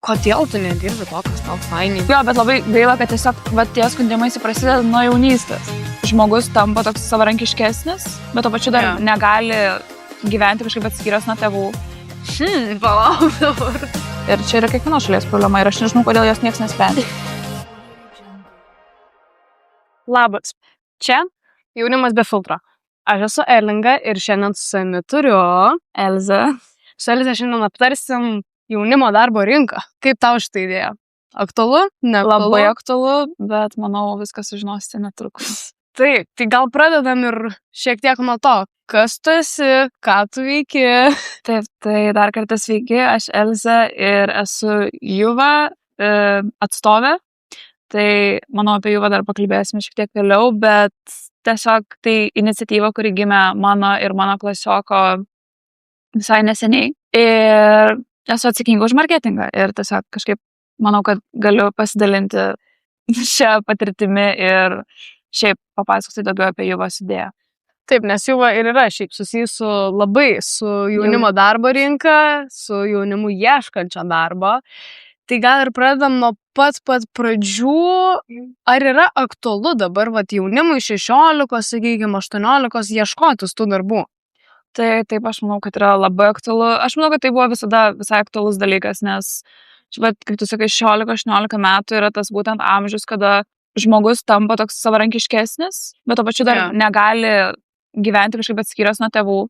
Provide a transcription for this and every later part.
kodėl tu nedirbi to, kas tau fainiai? Jo, bet labai gaila, kad tiesiog tie skundimais prasideda nuo jaunystės. Žmogus tampa toks savarankiškesnis, bet to pačiu dar negali gyventi kažkaip atskyręs nuo tėvų. Palauk dabar. Ir čia yra kiekvienos šalies problema ir aš nežinau, kodėl jos niekas nesprendžia. Labas. Čia jaunimas be filtro. Aš esu Erlinga ir šiandien su savimi turiu Elza. Su Elza šiandien aptarsim jaunimo darbo rinką. Kaip tau šitą idėją? Aktualu? Neaktualu? Labai aktualu, bet manau viską sužinosite netrukus. Taip, tai gal pradedam ir šiek tiek nuo to, kas tu esi, ką tu veiki. Taip, tai dar kartą sveiki, aš Elza ir esu Juva atstovė. Tai manau apie Juvą dar pakalbėsime šiek tiek vėliau, bet tiesiog tai iniciatyva, kuri gimė mano ir mano klasioko visai neseniai. Ir esu atsakinga už marketingą ir tiesiog kažkaip manau, kad galiu pasidalinti šią patirtimi ir šiaip papasakoti daugiau apie Juvos idėją. Taip, nes Juva ir yra šiaip susijusi labai su jaunimo darbo rinka, su jaunimu ieškančio darbo. Tai gal ir pradedam nuo pat pradžių. Ar yra aktualu dabar jaunimui 16, sakykime, 18 ieškotis tų darbų? Tai taip, aš manau, kad yra labai aktualu. Aš manau, kad tai buvo visada visai aktualus dalykas, nes, kaip tu sakai, 16-18 metų yra tas būtent amžius, kada žmogus tampa toks savarankiškesnis, bet to pačiu dar negali gyventi kažkaip atskyręs nuo tėvų.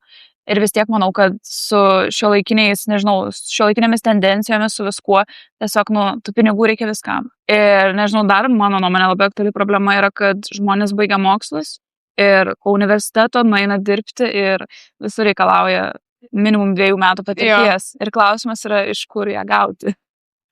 Ir vis tiek manau, kad su šiuolaikinėmis tendencijomis, su viskuo, tiesiog, tų pinigų reikia viskam. Ir, dar mano nuomonė labai aktuali problema yra, kad žmonės baigia mokslus ir po universiteto nueina dirbti ir visur reikalauja minimum 2 metų patirties. Ir klausimas yra, iš kur ją gauti.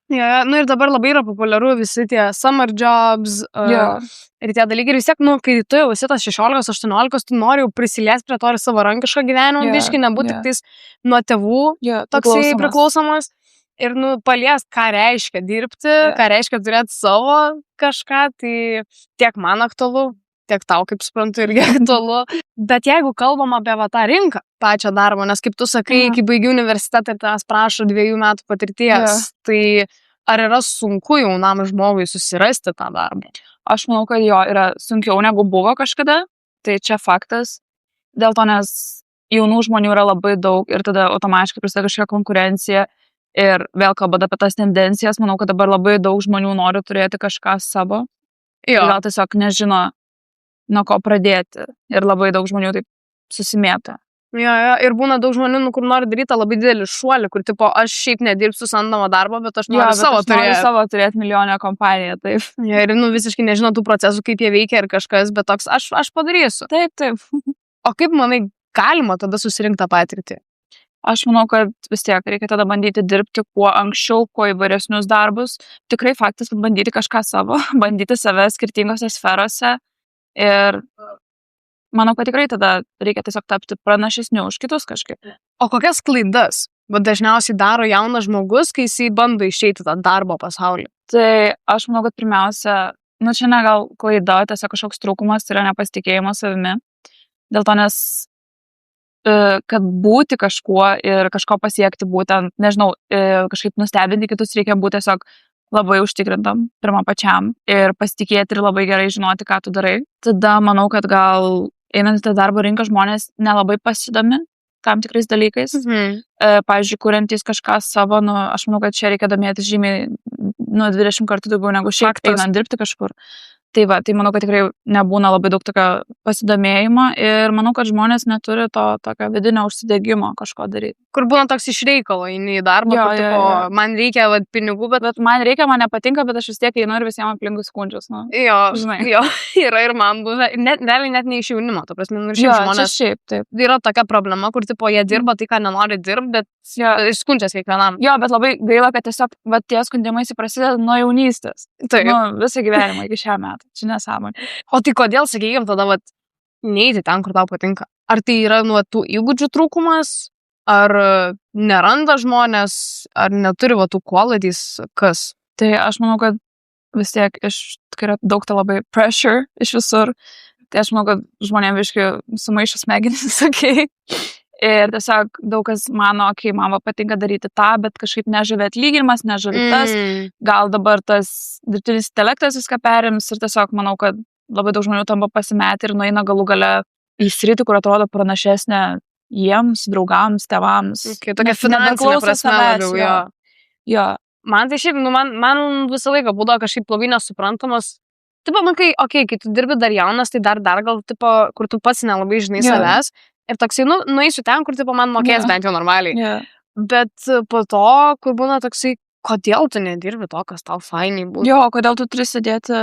Ir dabar labai yra populiaru visi tie summer jobs ir tie dalykai. Ir vis tiek, kai tu jau esi tas 16-18, tu nori jau prisiliesti prie to ir savarankiško gyvenimo, biškį, nebūti tik tais nuo tėvų toksai priklausomas. Ir paliest, ką reiškia dirbti, ką reiškia turėti savo kažką, tai tiek man aktualu, tiek tau, kaip suprantu, irgi aktualu. Bet jeigu kalbam apie tą rinką, pačią darbo, nes kaip tu sakai, kai baigi universitetą ir tavęs prašo 2 metų patirties, tai ar yra sunku jaunam žmogui susirasti tą darbą? Aš manau, kad yra sunkiau negu buvo kažkada, tai čia faktas. Dėl to, nes jaunų žmonių yra labai daug ir tada automatiškai prasideda kažkokia konkurencija. Ir vėl kalbant apie tas tendencijas, manau, kad dabar labai daug žmonių nori turėti kažką savo. Gal tiesiog nežino, nuo ko pradėti. Ir labai daug žmonių taip susimėta. Ir būna daug žmonių, kur nori daryti labai didelį šuolį, kur tipo, aš šiaip nedirbsiu samdomą darbą, bet aš noriu savo turėti milijonę kompaniją, taip. Ir visiškai nežino tų procesų, kaip jie veikia ir kažkas, bet toks, aš padarysiu. Taip. O kaip manai, galima tada susirinkti tą patirtį? Aš manau, kad vis tiek reikia tada bandyti dirbti kuo anksčiau, kuo įvairesnius darbus. Tikrai faktas, kad bandyti kažką savo, bandyti save skirtingose sferose. Ir manau, kad tikrai tada reikia tiesiog tapti pranašesniu už kitus kažkaip. O kokias klaidas dažniausiai daro jaunas žmogus, kai jisai bando išeiti tą darbo pasaulį? Tai aš manau, kad pirmiausia, čia ne gal klaida, tiesiog kažkoks trūkumas, tai yra nepasitikėjimas savimi. Dėl to, nes kad būti kažkuo ir kažko pasiekti būtent, kažkaip nustebinti kitus, reikia būti tiesiog labai užtikrintam, pirmą pačiam ir pasitikėti ir labai gerai žinoti, ką tu darai. Tada manau, kad gal einant į tą darbo rinką žmonės nelabai pasidomi tam tikrais dalykais. Pavyzdžiui, kuriantys kažką savo, aš manau, kad čia reikia domėtis žymiai 20 kartų daugiau negu šiaip einant dirbti kažkur. Tai manau, kad tikrai nebūna labai daug tokio pasidomėjimo ir manau, kad žmonės neturi to tokio vidinio užsidegimo kažko daryti. Kur būna toks iš reikalo, eini į darbą, man reikia pinigų, bet man reikia, man nepatinka, bet aš vis tiek einu ir visiems aplinkui skundžius. Yra ir man buvę, net ne iš jaunimo, ta prasme, ir šiaip žmonės. Yra tokia problema, kur jie dirba tai, ką nenori dirbti, bet skundžias kiekvienam. Bet labai gaila, kad tiesiog tie skundimai prasideda nuo jaunystės. Visą gyvenimą iki šią metą. Čia nesąmonė. O tai kodėl, sakykime, tada neiti ten, kur tau patinka? Ar tai yra tų įgūdžių trūkumas, ar neranda žmonės, ar neturi tų qualities, kas? Tai aš manau, kad vis tiek yra daug to labai pressure iš visur. Tai aš manau, kad žmonėms biškai sumaišo smegenis, Ir tiesiog daug kas mano, kai man patinka daryti tą, bet kažkaip nežavi atlyginimas, nežavi tas. Gal dabar tas dirbtinis intelektas viską perims ir tiesiog manau, kad labai daug žmonių tampa pasimetę ir nueina galų gale į sritį, kur atrodo pranašesnė jiems, draugams, tėvams. Tokia finansinė prasme labiau, jo. Jo. Man tai šiaip, man visą laiką būdavo kažkaip labai nesuprantamas. Tipo, kai tu dirbi dar jaunas, tai dar gal, tipo, kur tu pats nelabai žinai savęs. Ir toksai, nueisiu ten, kur, tipo, man mokės bent jau normaliai. Bet po to, kur būna toksai, kodėl tu nedirbi to, kas tau fainai būtų? Jo, kodėl tu turi sėdėti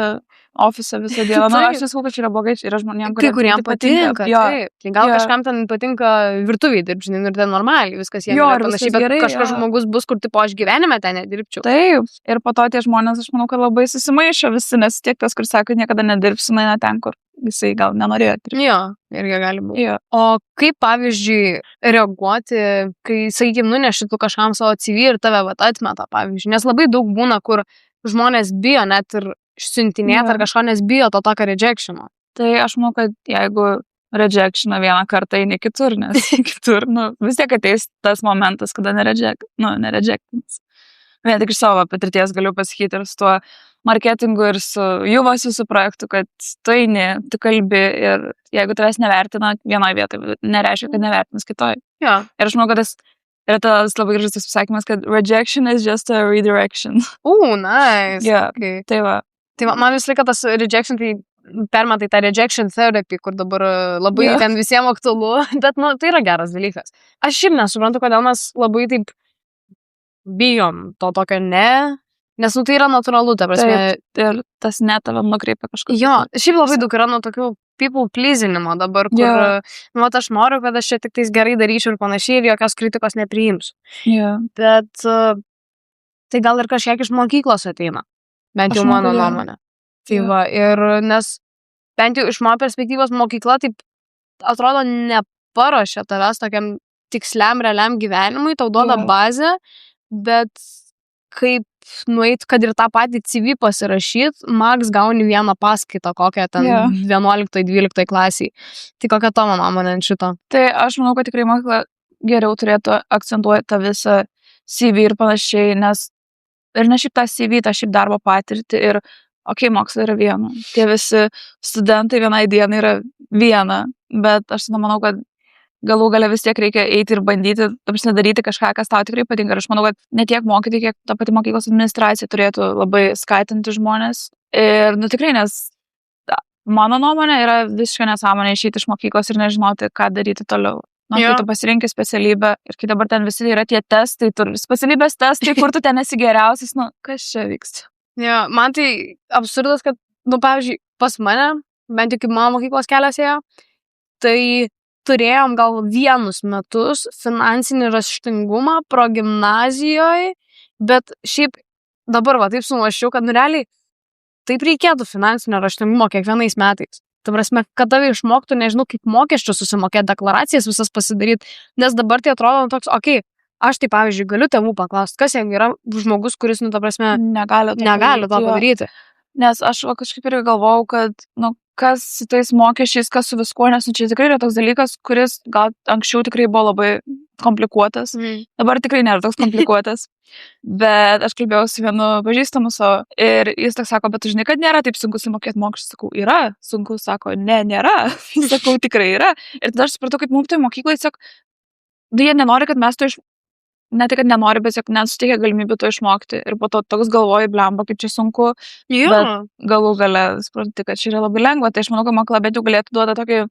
ofise visą dieną. Aš nesakau, kad čia yra blogai, yra žmonėm, kuriem patinka. Tai gal kažkam ten patinka virtuviai dirbti, žinai, ir ten normaliai, viskas jiems yra panašiai, bet kažkas žmogus bus, kur, tipo, aš gyvenime ten nedirbčiau. Taip, ir po to tie žmonės, aš manau, kad labai susimaišo visi, nes tiek tas, kur sako, niekada nedirbsiu, na, ten, kur jisai gal nenorėjo dirbti. Jo, irgi gali būti. O kaip, pavyzdžiui, reaguoti, kai, sakykim, nuneši tu kažkam savo CV ir tave atmeta, pavyzdžiui, nes labai daug būna, kur žmonės bijo net ir siuntinėti ar kažko, nes bijo to tokio rejectiono. Tai aš manau, kad jeigu rejectioną vieną kartą eini kitur, nes kitur, vis tiek ateis tas momentas, kada nerejectins. Vien tik iš savo patirties galiu pasakyti ir su tuo marketingu ir su Juvos su projektu, kad tu eini, tu kalbi ir jeigu tavęs nevertina vienoje vietoje, nereiškia, kad nevertinas kitoje. Ja. Ir aš manau, kad yra tas labai gražus pasakymas, kad rejection is just a redirection. Nice. Yeah. Okay. Tai va, man vis laiką tas rejection, tai permatai tą rejection therapy, kur dabar labai ten visiems aktualu, bet, tai yra geras dalykas. Aš šiaip nesuprantu, kodėl mes labai taip bijom to tokio ne, nes, tai yra natūralu, ta prasme. Ir tas ne tave nukreipia kažkur. Jo, šiaip labai daug yra tokių people pleasinimo dabar, kur, aš noriu, kad aš čia tik tais gerai daryčiau ir panašiai ir jokios kritikos nepriimsiu. Bet tai gal ir kažkiek iš mokyklos ateina. Bent jau mano nuomonė. Tai va, ir nes bent jau iš mano perspektyvos mokykla taip atrodo neparuošia tavęs tokiam tiksliam, realiam gyvenimui, tau duoda bazę, bet kaip nueit, kad ir tą patį CV pasirašyt, maks gauni vieną paskaitą, kokią ten 11-12 klasiai. Tai kokia tavo nuomonė ant šito? Tai aš manau, kad tikrai mokykla geriau turėtų akcentuoti tą visą CV ir panašiai, nes ir ne šiaip tą CV, tą šiaip darbo patirtį ir, mokslai yra viena. Tie visi studentai vienai dienai yra viena, bet aš manau, kad galų gale vis tiek reikia eiti ir bandyti, daryti kažką, kas tau tikrai patinka. Ir aš manau, kad ne tiek mokyti, kiek ta pati mokyklos administracija turėtų labai skatinti žmonės. Ir, tikrai, nes mano nuomonė yra visiškai nesąmonė išeiti iš mokyklos ir nežinoti, ką daryti toliau. Kai tu pasirinkai specialybę ir kai dabar ten visi yra tie testai, specialybės testai, kur tu ten esi geriausias, kas čia vyksta? Jo, man tai absurdas, kad, pavyzdžiui, pas mane, bent jau kaip mano mokyklos kelias ėjo, tai turėjom gal vienus metus finansinį raštingumą progimnazijoje, bet šiaip dabar taip sumąsčiau, kad realiai taip reikėtų finansinio raštingumo kiekvienais metais. Ta prasme, kad tave išmoktų, nežinau, kaip mokesčių susimokėti, deklaracijas visas pasidaryti, nes dabar tai atrodo toks, aš tai, pavyzdžiui, galiu tėvų paklausti, kas jeigu yra žmogus, kuris, ta prasme, negali to padaryti. Nes aš kažkaip ir galvojau, kad, kas su tais mokesčiais, kas su viskuo, nes čia tikrai yra toks dalykas, kuris gal anksčiau tikrai buvo labai komplikuotas. Dabar tikrai nėra toks komplikuotas. Bet aš kalbėjau su vienu pažįstamu savo ir jis toks sako, bet tu žinai, kad nėra taip sunku sumokėti mokesčius. Sakau, yra sunku, sako, nėra. Sakau, tikrai yra. Ir tada aš supratau, kaip mums tai mokyklai, jie nenori, kad mes to ne tik, kad nenori, bet nesuteikia galimybę to išmokti. Ir po to toks galvoju, blemba, kaip čia sunku. Bet galų gale supranti, kad čia yra labai lengva. Tai aš manau, kad mokykla bent jau galėtų duoti tokį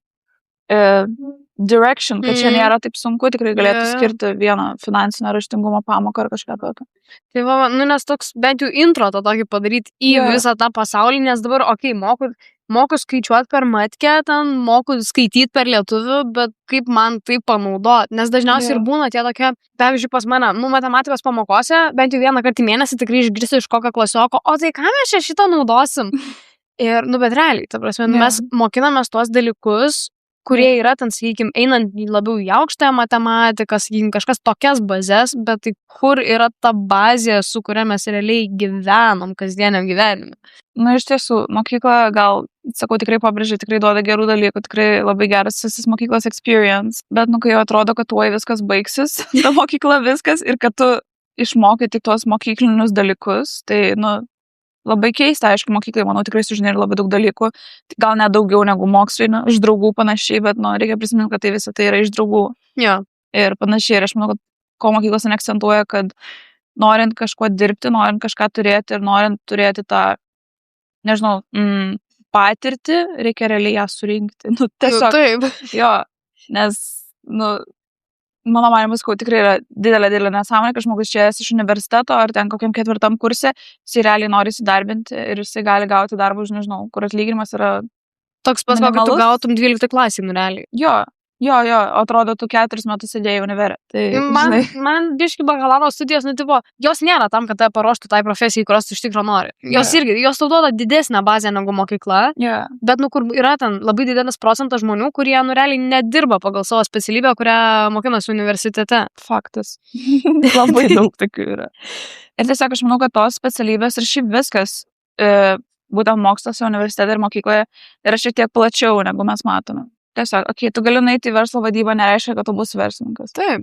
direction, kad čia nėra taip sunku, tikrai galėtų skirti vieną finansinio raštingumo pamoką ar kažką tokio. Tai va, nes toks bent jau intro to tokį padaryti į visą tą pasaulį, nes dabar, moku skaičiuoti per matkę, ten moku skaityti per lietuvių, bet kaip man tai panaudoti, nes dažniausiai ir būna tie tokie, pavyzdžiui, pas mane, matematikos pamokose, bent jau vieną kartą į mėnesį tikrai išgirsiu iš kokio klasioko, o tai ką mes čia šitą naudosim? Ir, bet realiai, ta prasme, mes mokinamės tuos dalykus, kurie yra ten, sakykime, einant labiau į aukštąją matematiką, sakykime, kažkas tokias bazės, bet tai kur yra ta bazė, su kuria mes realiai gyvenam kasdieniam gyvenime? Na, iš tiesų, mokykla gal, sakau, tikrai pabrėžia, tikrai duoda gerų dalykų, tikrai labai geras visis mokyklos experience, bet, kai jau atrodo, kad tuoj viskas baigsis, ta mokykla viskas, ir kad tu išmokai tik tuos mokyklinius dalykus, tai, labai keista, aišku, mokyklai, manau, tikrai sužinai labai daug dalykų, gal net daugiau negu mokslinio, iš draugų panašiai, bet, reikia prisiminti, kad tai visa tai yra iš draugų. Jo. Ir panašiai, ir aš manau, kad ko mokyklos neakcentuoja, kad norint kažko dirbti, norint kažką turėti ir norint turėti tą, nežinau, patirtį, reikia realiai ją surinkti. Tiesiog. Taip. Jo, nes, mano manymas, tikrai yra didelė nesąmonė, kad žmogus čia iš universiteto ar ten kokiam 4 kurse, jis realiai nori įsidarbinti ir jis gali gauti darbą už, nežinau, kur atlyginimas yra toks pas, kad tu gautum 12 klasį, realiai. Jo, atrodo, tu 4 metus sėdėjai univerė. Tai, man biški bakalauro studijos, jos nėra tam, kad tave paruoštų tai profesijai, kurios tu iš tikro nori. Jos tau duoda didesnę bazę negu mokykla, bet, kur yra ten labai didelis procentas žmonių, kurie, realiai nedirba pagal savo specialybę, kurią mokinasi universitete. Faktas. Labai daug tokių yra. Ir tiesiog aš manau, kad tos specialybės ir šiaip viskas, būtent moksluose, universitete ir mokykloje, yra šiek tiek plačiau, negu mes matome. Tiesiog, tu gali nueiti į verslo vadybą, nereiškia, kad tu būsi verslininkas. Taip.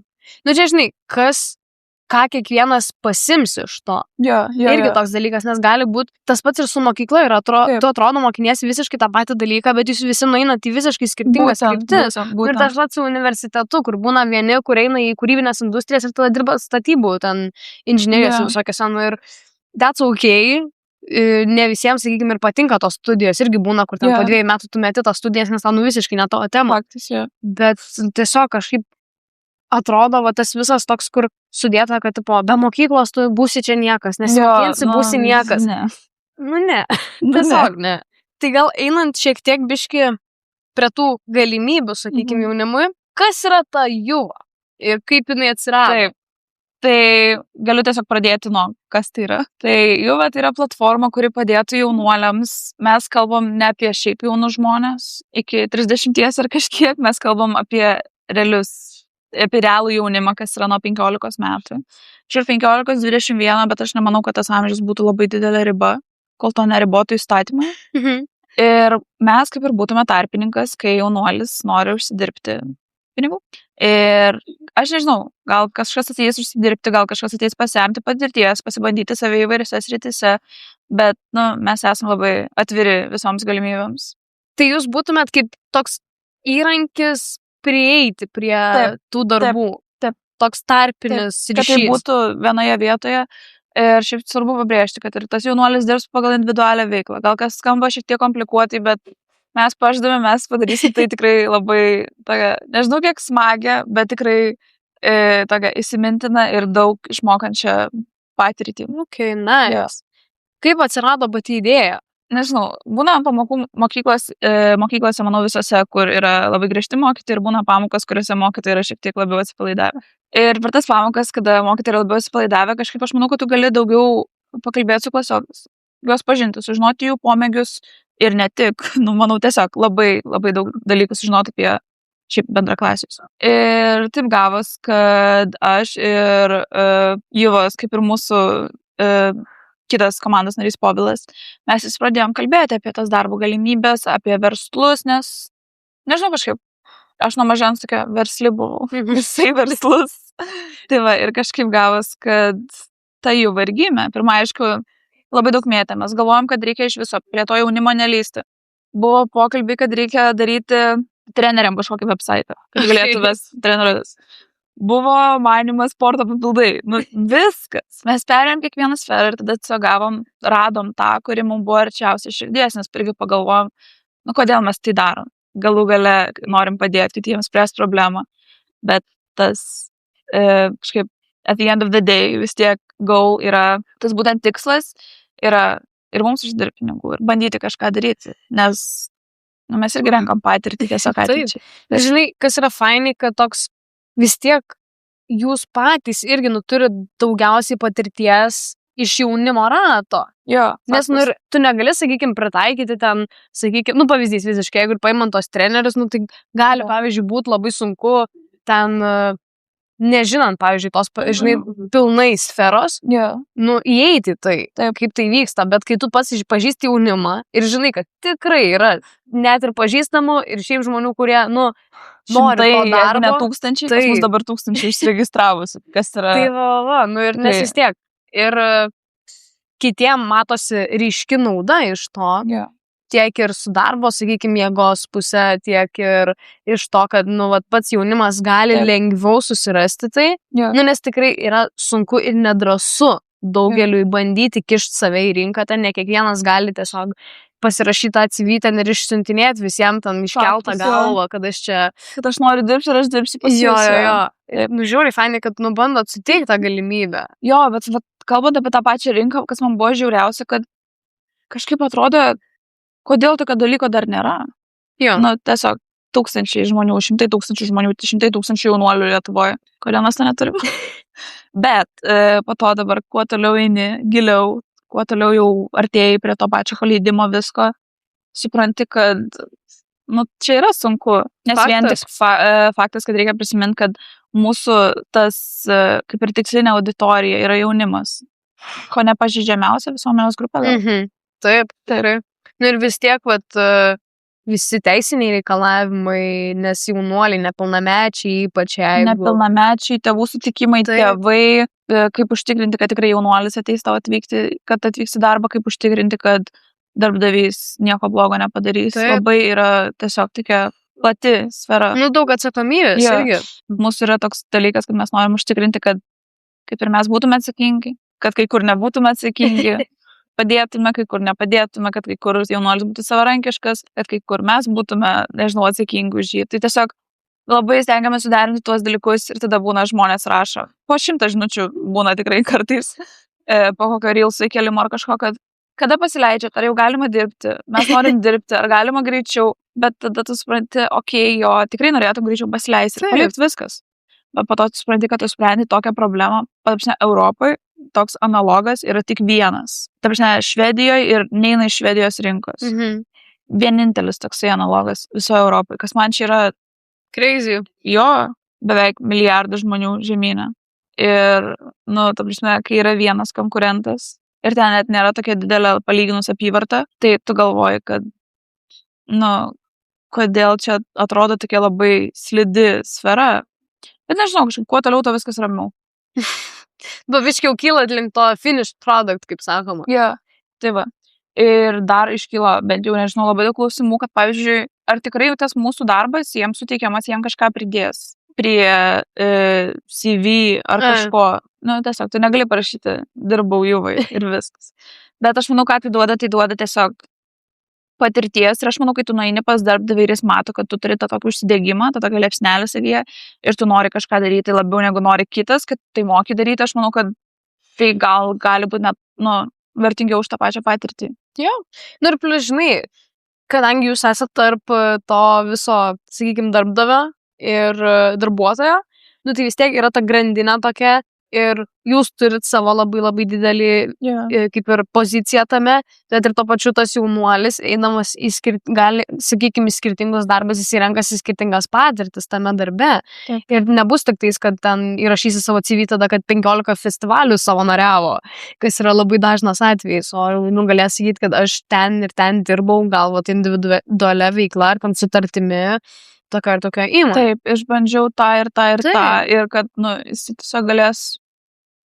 Čia, žinai, ką kiekvienas pasims iš to. Irgi toks dalykas, nes gali būti tas pats ir su mokykla, ir tu atrodo mokiniesi visiškai tą patį dalyką, bet jūs visi nueinat į visiškai skirtingas kryptis. Ir tas pats su universitetu, kur būna vieni, kur eina į kūrybinės industrijas ir tada dirba statybų, ten inžinierijos visokios, ir that's okay. Ne visiems, sakykime, ir patinka tos studijos, irgi būna, kur ten po 2 metų tu meti tas studijas, nes ten visiškai ne tavo tema. Bet tiesiog kažkaip atrodo, tas visas toks, kur sudėta, kad be mokyklos tu būsi čia niekas, nesimokinsi, būsi niekas. Ne. Tiesiog ne. Tai gal einant šiek tiek biški prie tų galimybių, sakykime, jaunimui, kas yra ta Juva ir kaip jinai atsirado? Taip. Tai galiu tiesiog pradėti nuo, kas tai yra. Tai Juva tai yra platforma, kuri padėtų jaunuoliams. Mes kalbam ne apie šiaip jaunus žmonės, iki 30 ar kažkiek, mes kalbam apie realų jaunimą, kas yra nuo 15 metų. Čia 15-21, bet aš nemanau, kad tas amžius būtų labai didelė riba, kol to neribotų įstatymai. Ir mes kaip ir būtume tarpininkas, kai jaunuolis nori užsidirbti pinigų. Ir aš nežinau, gal kažkas ateis užsidirbti, gal kažkas ateis pasiemti patirties, pasibandyti save įvairiose srityse, bet, mes esame labai atviri visoms galimybėms. Tai jūs būtumėt kaip toks įrankis prieiti prie tų darbų. Taip. Toks tarpinis ryšys. Kad tai būtų vienoje vietoje. Ir šiaip svarbu pabrėžti, kad ir tas jaunuolis dirbs pagal individualią veiklą. Gal kas skamba šiek tiek komplikuotai, bet mes pažadame, mes padarysim tai tikrai labai, nežinau kiek smagią, bet tikrai tokia įsimintina ir daug išmokančią patirtį. Nice. Kaip atsirado pati idėja? Nežinau, būna pamokų mokyklose, manau, visose, kur yra labai griežti mokyti, ir būna pamokas, kuriuose mokytojai yra šiek tiek labiau atsipalaidavę. Ir per tas pamokas, kada mokytojai yra labiau atsipalaidavę, kažkaip aš manau, kad tu gali daugiau pakalbėti su klasiokais, juos pažinti, sužinoti jų pomėgius ir ne tik, manau, tiesiog labai, labai daug dalykų sužinoti apie šiaip bendraklasius. Ir taip gavos, kad aš ir Juvos, kaip ir mūsų kitas komandos narys Povilas, mes vis pradėjom kalbėti apie tas darbo galimybės, apie verslus, nes, nežinau, kažkaip, aš nuo mažens tokia versli buvau, visai verslus. Tai va, ir kažkaip gavos, kad ta Juva ir gimė. Pirma, aišku, labai daug mėtėmės. Galvojom, kad reikia iš viso prie to jaunimo nelysti. Buvo pokalbiai, kad reikia daryti treneriam kažkokį website, kad galėtų ves trenerius. Buvo manimas sporto papildai. Viskas. Mes perėjom kiekvieną sferą ir tada tiesiog radom tą, kuri mums buvo arčiausiai širdies, nes irgi pagalvojom, kodėl mes tai darom. Galų gale norim padėti kitiems spręsti problemą. Bet tas kažkaip at the end of the day vis tiek goal yra, tas būtent tikslas yra ir mums uždirbti pinigų ir bandyti kažką daryti, nes mes irgi renkam patirtį tiesiog ateičiai. Žinai, kas yra fainai, kad toks vis tiek jūs patys irgi turit daugiausiai patirties iš jaunimo rato. Jo, Nes, nu, ir tu negali, sakykime, pritaikyti ten, sakykime, nu, pavyzdys visiškai, jeigu ir paimant tos trenerius, nu, tai gali, pavyzdžiui, būti labai sunku ten, nežinant, pavyzdžiui, tos, žinai, pilnai sferos, nu, įeiti tai, kaip tai vyksta, bet kai tu pats pažįsti jaunimą ir žinai, kad tikrai yra net ir pažįstamų ir šiaip žmonių, kurie, nu, nori to darbo. Ne tūkstančiai, pas mus dabar tūkstančiai išsiregistravusi, kas yra. Tai va, nu ir nes vis tiek. Ir kitiem matosi ryški nauda iš to. Tiek ir su darbo, sakykime, jėgos pusė, tiek ir iš to, kad, nu, vat, pats jaunimas gali lengviau susirasti tai, nu, nes tikrai yra sunku ir nedrasu daugeliui bandyti kišti save į rinką, ten ne kiekvienas gali tiesiog pasirašyti tą CV ten ir išsiuntinėti visiems ten iškeltą galvą, kad aš čia... Kad aš noriu dirbti ir aš dirbsiu pas jūs. Jo. Nu, žiūri, fainai, kad, nu, bandot suteikti tą galimybę. Jo, bet kalbant apie tą pačią rinką, kas man buvo žiauriausia, kad kažkaip atrodo, kodėl tokio dalyko dar nėra? Jo. Nu, tiesiog tūkstančiai žmonių, 100 000 žmonių, 100 000 jaunuolių Lietuvoje. Kodėl mes to neturim? Bet po to dabar, kuo toliau eini, giliau, kuo toliau jau artėjai prie to pačio leidimo visko, supranti, kad, nu, čia yra sunku. Nes vien tik faktas, kad reikia prisiminti, kad mūsų tas, kaip ir tikslinė auditorija, yra jaunimas. Ko nepažeidžiamiausia visuomenės grupė. Taip. Nu ir vis tiek, vat, visi teisiniai reikalavimai, nes jaunuoliai, nepilnamečiai, ypač jeigu... Nepilnamečiai, tėvų sutikimai, tėvai, kaip užtikrinti, kad tikrai jaunuolis ateis tau atvykti, kad atvyks į darbą, kaip užtikrinti, kad darbdavys nieko blogo nepadarys. Labai yra tiesiog tokia plati sfera. Nu, daug atsakomybės irgi. Mūsų yra toks dalykas, kad mes norim užtikrinti, kad kaip ir mes būtume atsakingi, kad kai kur nebūtume atsakingi. Padėtume, kai kur nepadėtume, kad kai kur jaunuolis būtų savarankiškas, kad kai kur mes būtume, nežinau, atsakingi už jį. Tai tiesiog labai stengiamės suderinti tuos dalykus ir tada būna žmonės rašo. Po 100 žinučių būna tikrai kartais, po kokio reelsų įkelimo ar kažko, kad kada pasileidžiat, ar jau galima dirbti, mes norim dirbti, ar galima greičiau, bet tada tu supranti, jo, tikrai norėtum greičiau pasileisti ir palikti viskas. Bet po to tu supranti, kad tu sprendi tokią problemą, Europai toks analogas yra tik vienas. Ta prasme, Švedijoje ir neina iš Švedijos rinkos. Vienintelis toksai analogas visoje Europoje, kas man čia yra crazy. Jo, beveik milijardas žmonių žemyne. Ir, nu, ta prasme, kai yra vienas konkurentas ir ten net nėra tokia didelė palyginus apyvarta, tai tu galvoji, kad, nu, kodėl čia atrodo tokia labai slidi sfera. Bet nežinau, kažkaip, kuo toliau, to viskas ramiau. Bet viškiau kylat link to finished product, kaip sakoma. Tai va. Ir dar iškyla, bent jau nežinau, labai daug klausimų, kad, pavyzdžiui, ar tikrai tas mūsų darbas, jiems suteikiamas, jiems kažką pridės prie CV ar kažko. Nu, tiesiog, tu negali parašyti, dirbau juvai ir viskas. Bet aš manau, ką tai duoda tiesiog patirties ir aš manau, kai tu nueini pas darbdavį ir jis mato, kad tu turi tą tokį užsidegimą, tą tokį liepsnelį savyje ir tu nori kažką daryti labiau negu nori kitas, kad tai moki daryti, aš manau, kad tai gali būti net, nu, vertingiau už tą pačią patirtį. Jo. Nu ir plius, žinai, kadangi jūs esate tarp to viso, sakykime, darbdavio ir darbuotojo, nu tai vis tiek yra ta grandinė tokia ir jūs turit savo labai labai didelį kaip ir poziciją tame, bet ir to pačiu tas jaunuolis, eidamas į sakykime, skirtingus darbus, jis renkasi skirtingas patirtis tame darbe. Ir nebus tik tais, kad ten įrašysi savo CV tada, kad 15 festivalių savanoriavo, kas yra labai dažnas atvejis, o galės sakyti, kad aš ten ir ten dirbau, galbūt individualia veikla ar ten sutartimi tokia ir tokia įmonė. Taip, išbandžiau tą ir tą ir tą ir kad, nu, jis tiesiog galės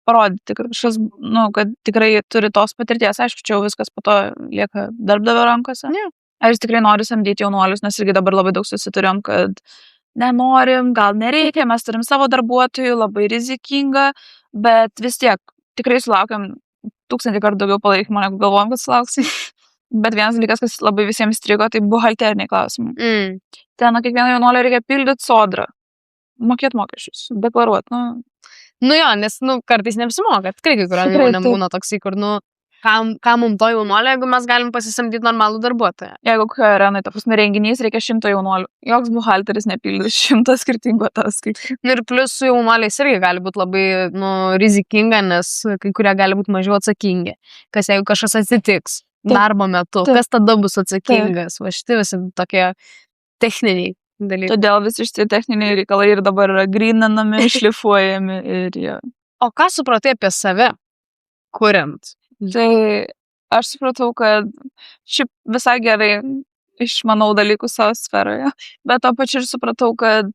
parodyti, kad kažkas, nu, kad tikrai turi tos patirties. Aišku, čia viskas po to lieka darbdavio rankose. Ar jis tikrai nori samdyti jaunuolius, nes irgi dabar labai daug susiturėm, kad nenorim, gal nereikia, mes turim savo darbuotojų, labai rizikinga, bet vis tiek tikrai sulaukiam 1000 kartų daugiau palaikymo, negu galvojom, kad sulauksim. Bet vienas dalykas, kas labai visiems strigo, tai buhalteriniai klausimai. Ten kiekvieną jaunuolį reikia pildyti sodrą, mokėti mokesčius, deklaruoti. Nu jo, nes kartais neapsimoka, tikrai kai kuriam jaunam būna toksai, kur ką mums to jaunuolio, jeigu mes galim pasisamdyti normalų darbuotoją. Jeigu arenai, ta prasme, renginys reikia 100 jaunuolių. Joks buhalteris nepildys 100 skirtingų ataskaitų. Ir plus su jaunuoliais irgi gali būti labai rizikinga, nes kai kurie gali būti mažiau atsakingi. Kas jeigu kažkas atsitiks darbo metu, kas tada bus atsakingas. Va šitie visi tokie techniniai dalykai. Todėl visi šitie techniniai reikalai ir dabar yra gryninami, šlifuojami ir jie. O ką supratai apie save, kuriant? Tai aš supratau, kad šiaip visai gerai išmanau dalykų savo sferoje, bet to pačiu ir supratau, kad,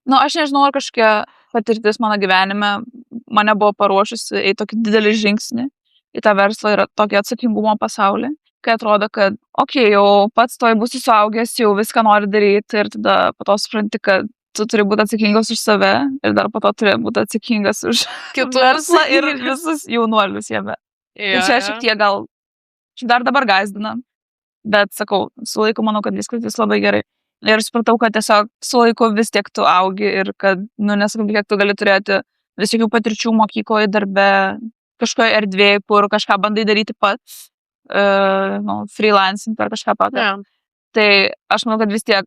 aš nežinau, ar kažkokia patirtis mano gyvenime mane buvo paruošusi į tokį didelį žingsnį į tą verslą ir tokį atsakingumo pasaulį, kai atrodo, kad, jau pats toj būsi suaugęs, jau viską nori daryti ir tada po to supranti, kad tu turi būti atsakingas už save ir dar po to turi būti atsakingas už kitų verslą ir visus jaunuolius jame. Ir čia šiek tiek gal dar dabar gąsdina, bet sakau, su laiku manau, kad viskas vis labai gerai. Ir supratau, kad tiesiog su laiku vis tiek tu augi ir kad, nesakau, kiek tu gali turėti visokių patirčių mokykloje, darbe, kažkoje erdvėje, kur kažką bandai daryti pats, freelancing per kažką patį. Yeah. Tai aš manau, kad vis tiek,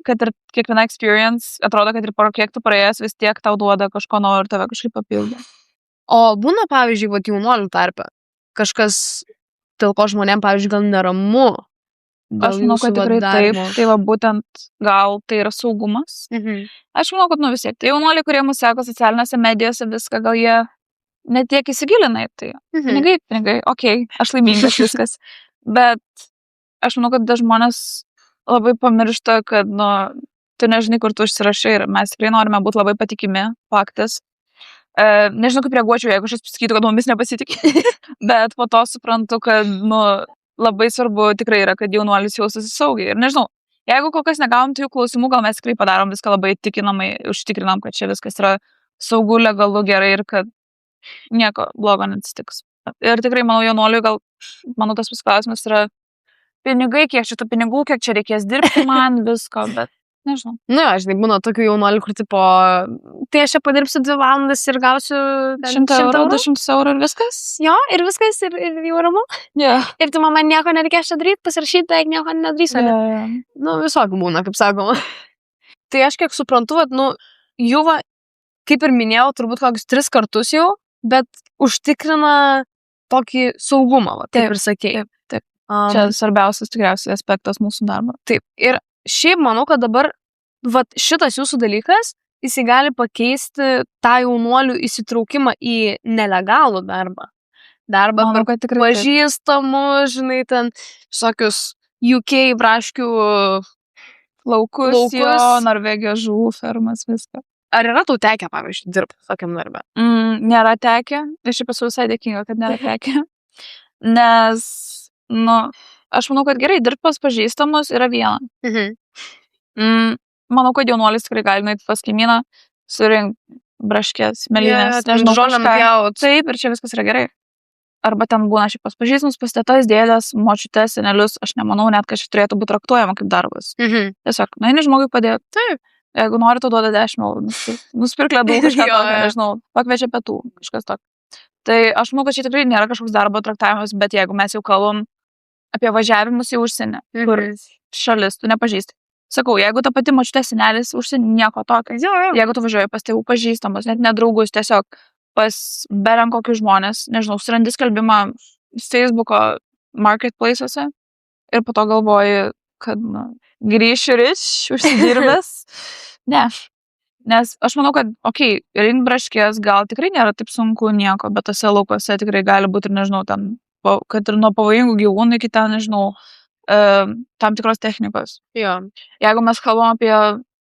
kad ir kiekviena experience, atrodo, kad ir kiek tu praėjęs, vis tiek tau duoda kažko naujo ir tave kažkaip papildo. O būna, pavyzdžiui, jaunuolių tarpe kažkas, dėl ko žmonėm, pavyzdžiui, gal neramu. Aš manau, kad tikrai taip. Tai va būtent gal tai yra saugumas. Aš manau, kad vis tiek. Tai jaunuoliai, kurie mus seko socialinėse medijose, viską gal jie netiek įsigilina į tai. Pinigai, aš laimingas viskas. Bet aš manau, kad žmonės labai pamiršta, kad, tu nežinai, kur tu užsirašai ir mes tikrai norime būti labai patikimi, faktas. Nežinau, kaip reaguočiau, jeigu aš pasakytų, kad mumis nepasitikė, bet po to suprantu, kad, labai svarbu tikrai yra, kad jaunuolis jaustųsi saugiai. Ir nežinau, jeigu kol kas negavom tų klausimų, gal mes tikrai padarom viską labai tikinamai, užtikrinam, kad čia viskas yra saugu, legalu, gerai ir kad nieko blogo neatsitiks. Ir tikrai, manau, jaunuoliui gal, tas klausimas yra pinigai, kiek čia tų pinigų, kiek čia reikės dirbti man, visko, bet nežinau. Aš žinai, būna tokių jaunuolių, kur tipo, tai aš čia padirbsiu 2 valandas ir gausiu 100 eurų, 200 eurų ir viskas. Jo, ir viskas, ir jau ramu. Ir tu man nieko nereikės čia daryti, pasirašyti, beveik nieko nedarysiu. Visokių būna, kaip sakoma. Tai aš kiek suprantu, jų, kaip ir minėjau, turbūt kokius 3 kartus jau, bet užtikrina tokį saugumą, taip ir sakei. Taip. Čia svarbiausias tikriausiai aspektas mūsų darbo. Taip. Ir šiaip manau, kad dabar šitas jūsų dalykas, jis gali pakeisti tą jaunuolių įsitraukimą į nelegalų darbą. Manau, kad tikrai pažįstamų, žinai, ten visokius UK braškių laukus. Norvegijos žuvų fermas, viską. Ar yra tau tekę, pavyzdžiui, dirbti tokiam darbę? Nėra tekę. Aš šiaip esu visai dėkinga, kad nėra tekę. Nes, aš manau, kad gerai, dirbti pas pažįstamus yra viena. Manau, kad jaunuolis tikrai gali nueiti pas kaimyną, surink braškės, mėlynės, nežinau, kažką. Taip, ir čia viskas yra gerai. Arba ten būna šiaip pas pažįstamus, pas tetas, dėdės, močiutes, senelius, aš nemanau net, kad čia turėtų būti traktuojama kaip darbas. Tiesiog, eini žmogui padėti. Taip. Jeigu nori, tu duoda 10 eurų. Nusipirk ledų, kažką tokio, nežinau, pakviečia pietų, kažkas tokio. Tai aš manau, kad čia tikrai nėra kažkoks darbo traktavimas, bet jeigu mes jau kalbam apie važiavimus į užsienį, kur šalis tu nepažįsti. Sakau, jeigu ta pati močiutė senelis užsienį, nieko tokio. Jeigu tu važiuoji pas tėvų pažįstamus, net nedraugus, tiesiog pas beren kokius žmonės, nežinau, surandi skelbimą Facebooko marketplace'uose ir po to galvoji, kad grįšiu užsidirbęs. Ne. Nes aš manau, kad, rink braškės gal tikrai nėra taip sunku nieko, bet tose laukose tikrai gali būti ir, nežinau, ten, kad ir nuo pavojingų gyvūnų iki ten, nežinau, tam tikros technikos. Jeigu mes kalbam apie,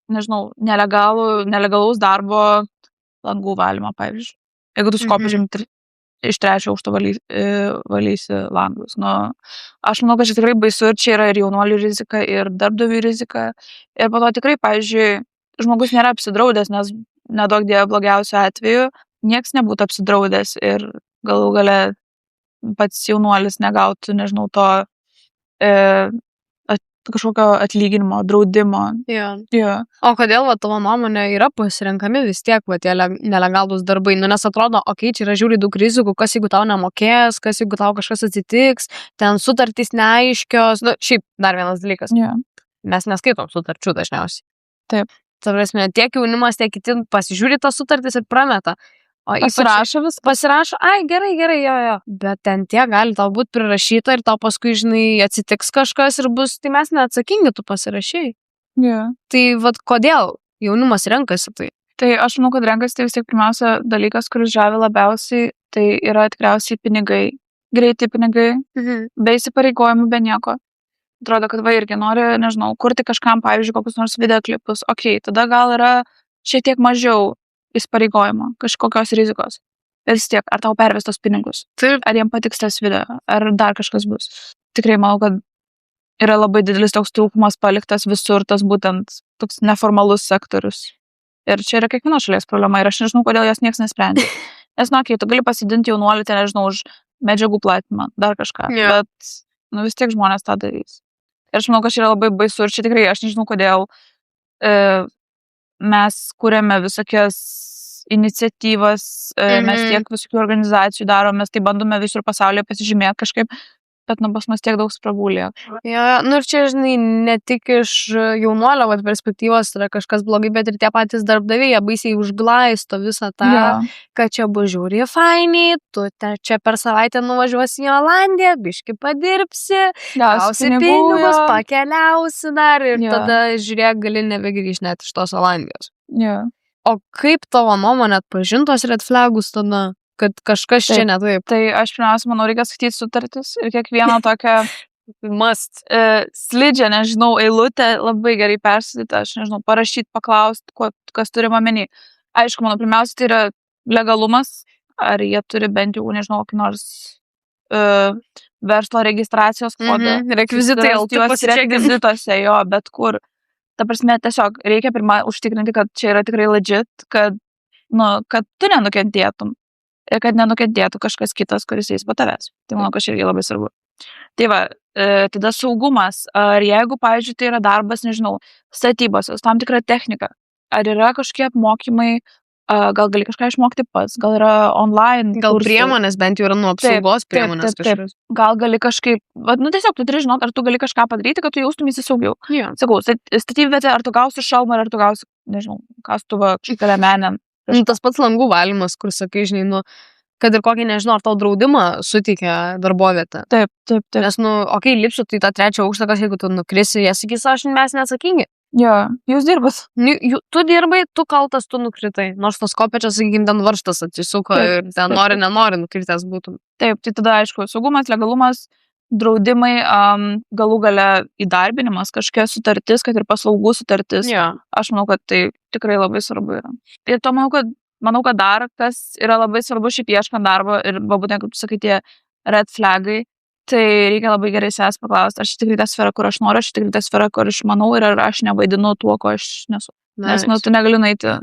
nežinau, nelegalaus darbo langų valymą, pavyzdžiui. Jeigu tu skopi iš 3 aukšto valysi langus. Aš manau, kad čia tikrai baisu ir čia yra ir jaunuolių rizika, ir darbdavių rizika. Ir po to tikrai, pavyzdžiui, žmogus nėra apsidraudęs, nes nedaug dievo blogiausiu atveju nieks nebūtų apsidraudęs ir galų gale pats jaunuolis negautų, nežinau, kažkokio atlyginimo, draudimo. Jo. O kodėl va, tavo nuomonė yra pasirenkami vis tiek va, tie nelegalūs darbai? Nu, nes atrodo, čia yra žiūri daug rizikų, kas jeigu tau nemokės, kas jeigu tau kažkas atsitiks, ten sutartys neaiškios. Nu, šiaip dar vienas dalykas. Mes neskaitom sutarčių dažniausiai. Taip. Ta prasme, tiek jaunimas, tiek kiti pasižiūri tas sutartis ir prameta. O pasirašo vis. Pasirašo, gerai, jo. Bet ten tiek gali tau būti prirašyta ir tau paskui, žinai, atsitiks kažkas ir bus, tai mes neatsakingi, tu pasirašai. Tai vad kodėl jaunimas renkasi tai? Tai aš manau, kad renkasi tai vis tiek pirmiausia dalykas, kuris žavi labiausiai, tai yra tikriausiai pinigai. Greiti pinigai, be įsipareigojimų, be nieko. Atrodo, kad va irgi nori, nežinau, kurti kažkam, pavyzdžiui, kokius nors videoklipus. Tada gal yra šiek tiek mažiau įsipareigojimo, kažkokios rizikos. Bet vis tiek, ar tau perves tos pinigus? Taip. Ar jiem patiks tas video, ar dar kažkas bus? Tikrai manau, kad yra labai didelis toks trūkumas paliktas visur, tas būtent toks neformalus sektorius. Ir čia yra kiekvieno šalies problema ir aš nežinau, kodėl jos niekas nesprendžia. Nes, tu gali pasidinti jaunuolį, nežinau, už medžiagų platinimą, dar kažką. Bet, vis tiek žmonės tą darys. Ir aš manau, kad čia yra labai baisu ir čia tikrai, aš nežinau, kodėl mes kūrėme visokias iniciatyvas, mes tiek visokių organizacijų darom, mes tai bandome visur pasaulyje pasižymėti kažkaip, bet pas mus tiek daug spragų lieka. Ir čia, žinai, ne tik iš jaunuolio perspektyvos yra kažkas blogai, bet ir tie patys darbdaviai, jie baisiai užglaisto visą tą, kad čia bus žiūri fainiai, tu čia per savaitę nuvažiuosi į Olandiją, biški padirbsi, gausi pinigus, pakeliausi dar ir tada, žiūrėk, gali nebegrįžti net iš tos Olandijos. O kaip tavo nuomonė atpažintos red flagus tada? Kad kažkas čia ne taip. Tai aš pirmiausia, manau, reikia skaityti sutartis ir kiekvieną tokią slidžią, nežinau, eilutę labai gerai perskaityti, aš nežinau, parašyti, paklausti, kas turi omeny. Aišku, mano pirmiausia, tai yra legalumas, ar jie turi bent jau, nežinau, kokį nors verslo registracijos kodą. Rekvizitai, rekvizituose, bet kur. Ta prasme, tiesiog reikia pirmą užtikrinti, kad čia yra tikrai legit, kad tu nenukentėtum. Ir kad nenukentėtų kažkas kitas, kuris eis po tavęs. Tai manau, kad čia irgi labai svarbu. Tai va, tada saugumas. Ar jeigu, pavyzdžiui, tai yra darbas, nežinau, statybos, tam tikra technika. Ar yra kažkokie apmokymai, gal gali kažką išmokti pats, gal yra online. Gal priemonės bent jau yra nuo apsaugos priemonės kažkas. Gal gali kažkaip, tiesiog tu turi žinoti, ar tu gali kažką padaryti, kad tu jaustumėsi saugiau. Sakau, statybvietė, ar tu gausi šalmą, ar tu gausi, nežinau, kastuvą kažką lemenėm. Tas pats langų valymas, kur sakai, žinai, kad ir kokį, nežinau, ar tau draudimą suteikia darbovietę. Taip. Nes, lipsiu, tai tą trečią aukštą, kas jeigu tu nukrisi, jie sakys, mes neatsakingi. Jūs dirbat. Tu dirbai, tu kaltas, tu nukritai. Nors tas kopėčias, sakykim, ten varžtas atsisuko ir ten nenori nukritęs būtum. Taip, tai tada, aišku, saugumas, legalumas, draudimai, galų gale įdarbinimas, kažkokia sutartis, kad ir paslaugų sutartis. Aš manau, kad tai tikrai labai svarbu yra. Ir to manau, kad dar kas yra labai svarbu šiaip ieškant darbo ir būtent, kaip tu sakai, tie red flagai, tai reikia labai gerai savęs paklausti, aš tikrai tą sferą, kur aš noriu, aš tikrai tą sferą, kur aš manau ir ar aš nevaidinu tuo, ko aš nesu. Nes, tu negali nueiti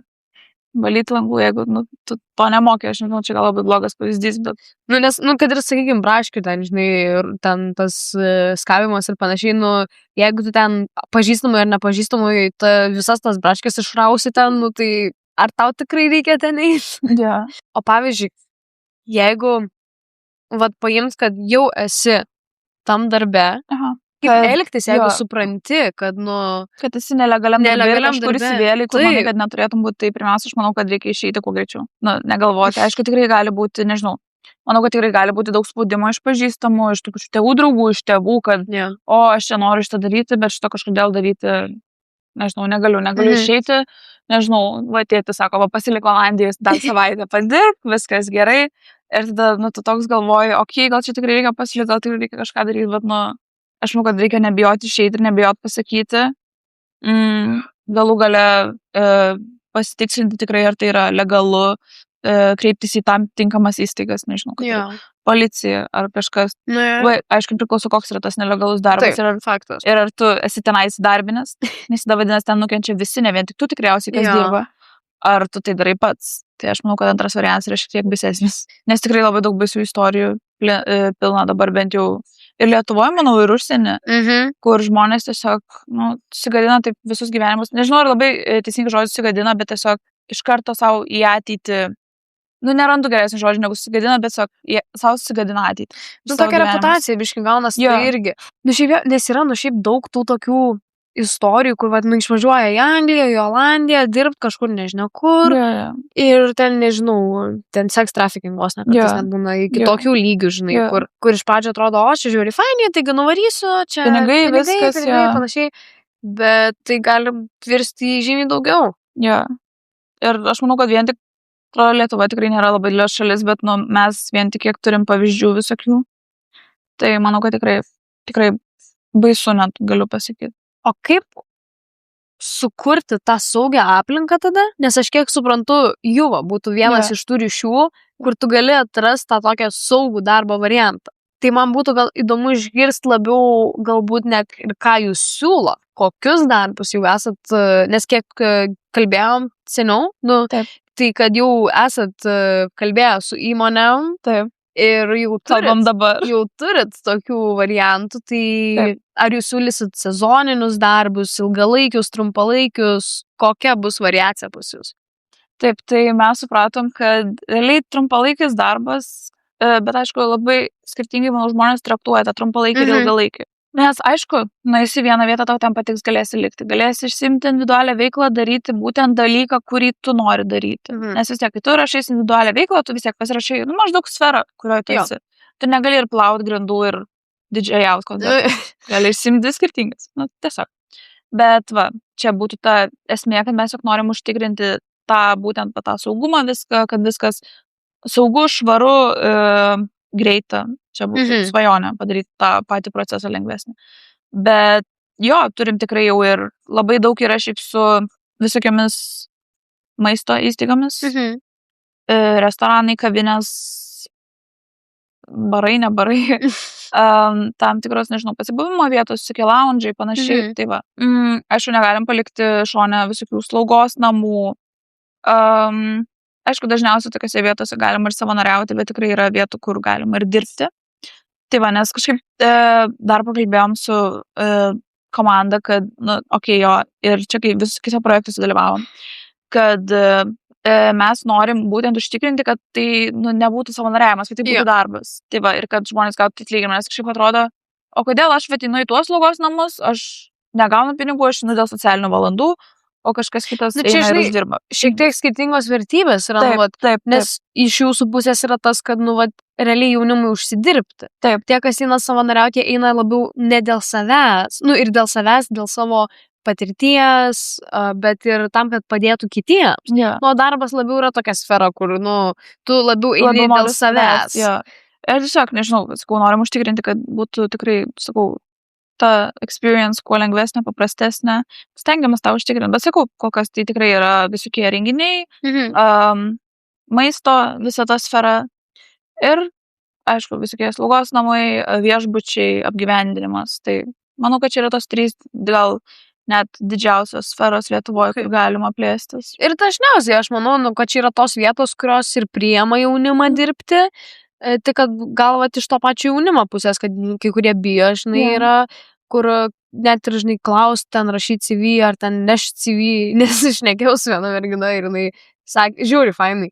valyti langų, jeigu tu to nemokė, aš nežinau, čia gal labai blogas pavyzdys, bet... Nes, kad ir, sakykim, braškių ten, žinai, ten tas skavimas ir panašiai, jeigu tu ten pažįstamai ar nepažįstamai visas tas braškės išrausi ten, tai ar tau tikrai reikia ten eiti? O pavyzdžiui, jeigu, paims, kad jau esi tam darbe, kaip elgtis, jeigu supranti, kad, kad esi nelegaliam darbe, kažkur įsivėlį, kur manai, kad neturėtum būti, tai pirmiausia, aš manau, kad reikia išeiti kuo greičiau. Negalvoti. Aišku, tikrai gali būti, nežinau, manau, kad tikrai gali būti daug spaudimo iš pažįstamų, iš tų pačių tėvų draugų, iš tėvų, kad, aš čia noriu šitą daryti, bet šito kažkodėl daryti, nežinau, negaliu išeiti, nežinau, tėtis sako, pasilik Olandijos dar savaitę padirb, viskas gerai, ir tada, tu toks galvoji, gal čia tikrai reikia pasilikti, gal tikrai reikia kažką daryti, bet, aš manau, kad reikia nebijoti išeiti ir nebijoti pasakyti. Galų gale pasitikslinti tikrai, ar tai yra legalu, kreiptis į tam tinkamas įstaigas, nežinau, kad policija ar kažkas. Aišku, priklauso, koks yra tas nelegalus darbas. Faktas. Ir ar tu esi tenai įsidarbinęs, nes tada vadinasi, ten nukenčia visi, ne vien tik tu tikriausiai, kas dirba. Ar tu tai darai pats. Tai aš manau, kad antras variantas yra šiek tiek baisesnis. Nes tikrai labai daug baisių istorijų pilna dabar bent jau Ir Lietuvoje, manau, ir užsienį, Mhm. kur žmonės tiesiog, susigadina taip visus gyvenimus. Nežinau, ar labai teisingai žodžius susigadina, bet tiesiog iš karto savo į ateitį, nerandu geresnį žodžių negu susigadina, bet tiesiog savo susigadina ateitį. Savo Tokia gyvenimus. reputacija, biškai gaunas, Jo. tai irgi. Nes yra, šiaip daug tų tokių istorijų, kur, išvažiuoja į Angliją, į Olandiją, dirbt kažkur nežinau kur. Jo. Ir ten, nežinau, ten sex trafficking vos net, Jo. tas net būna iki tokių lygių, žinai, Jo. kur iš pradžio atrodo, o, čia žiūri fainai, taigi nuvarysiu, čia Pinigai, viskas, pinigai, jo. panašiai, bet tai gali virsti į žymiai daugiau. Jo. Ir aš manau, kad vien tik Lietuva tikrai nėra labai didelė šalis, bet mes vien tik kiek turim pavyzdžių visokių. Tai manau, kad tikrai baisu net galiu pasakyti. O kaip sukurti tą saugią aplinką tada? Nes aš kiek suprantu, Juva būtų vienas iš tų ryšių, kur tu gali atrasti tą tokią saugų darbo variantą. Tai man būtų gal įdomu išgirsti labiau, galbūt net ir ką jūs siūlo, kokius darbus jau esat, nes kiek kalbėjom seniau, tai kad jau esat kalbėję su įmonėm. Taip. Ir jau turit tokių variantų, tai Taip. Ar jūs siūlysit sezoninius darbus, ilgalaikius, trumpalaikius, kokia bus variacija pas jūs? Taip, tai mes supratom, kad realiai trumpalaikis darbas, bet aišku, labai skirtingai, manau, žmonės traktuoja tą trumpalaikį ir ilgalaikį. Nes, aišku, nueisi vieną vietą, tau ten patiks, galėsi likti. Galėsi išsimti individualią veiklą, daryti būtent dalyką, kurį tu nori daryti. Nes vis tiek, kai tu rašai individualią veiklą, tu vis tiek pasirašai, maždaug sferą, kurioje tu esi. Tu negali ir plauti grindų ir didžiajaus koncertų. Gali išsimti skirtingas. Tiesiog. Bet čia būtų ta esmė, kad mes juk norim užtikrinti būtent tą saugumą viską, kad viskas saugu, švaru, greita. Čia būtų svajonė padaryti tą patį procesą lengvesnį. Bet turim tikrai jau ir labai daug yra šiaip su visokiamis maisto įstaigomis, restoranai, kavinės, barai, nebarai, tam tikros, nežinau, pasibuvimo vietos, visokie lounge'ai, panašiai. Tai aišku, negalim palikti šone visokių slaugos namų. Aišku, dažniausiai tokiose vietose galima ir savanoriauti, bet tikrai yra vietų, kur galima ir dirbti. Tai nes kažkaip dar pakalbėjom su komanda, kad, ir čia kai visokiuose projektuose dalyvavom, kad mes norim būtent užtikrinti, kad tai nebūtų savanoriavimas, kad tai būtų darbas. Tai ir kad žmonės gautų atlyginimą, nes kažkaip atrodo, o kodėl aš einu į tuos slaugos namus, aš negaunu pinigų, aš einu dėl socialinių valandų, o kažkas kitas eina ir uždirba. Šiek tiek skirtingos vertybės yra, taip. Nes iš jūsų pusės yra tas, kad, realiai jaunimui užsidirbti. Taip. Tie, kas eina savanoriauti, eina labiau ne dėl savęs, ir dėl savęs, dėl savo patirties, bet ir tam, kad padėtų kitiems. Darbas labiau yra tokia sfera, kur, tu labiau eini dėl savęs. Ir tiesiog, nežinau, norim užtikrinti, kad būtų tikrai, ta experience kuo lengvesnė, paprastesnė. Stengiamės tą užtikrinti. Bet kol kas tai tikrai yra visokie renginiai, maisto, visa ta sfera. Ir, aišku, visokie slaugos namai, viešbučiai, apgyvendinimas. Tai manau, kad čia yra tos 3 gal net didžiausios sferos Lietuvoje, kur galima plėstis. Ir dažniausiai, aš manau, kad čia yra tos vietos, kurios ir priima jaunimą dirbti. Tai kad gal iš to pačio jaunimo pusės, kad kai kurie bijo, yra, kur net ir, klaus ten rašyti CV ar ten nešti CV, nes išnekėjau su viena mergina ir jinai sakė, žiūri, fainai,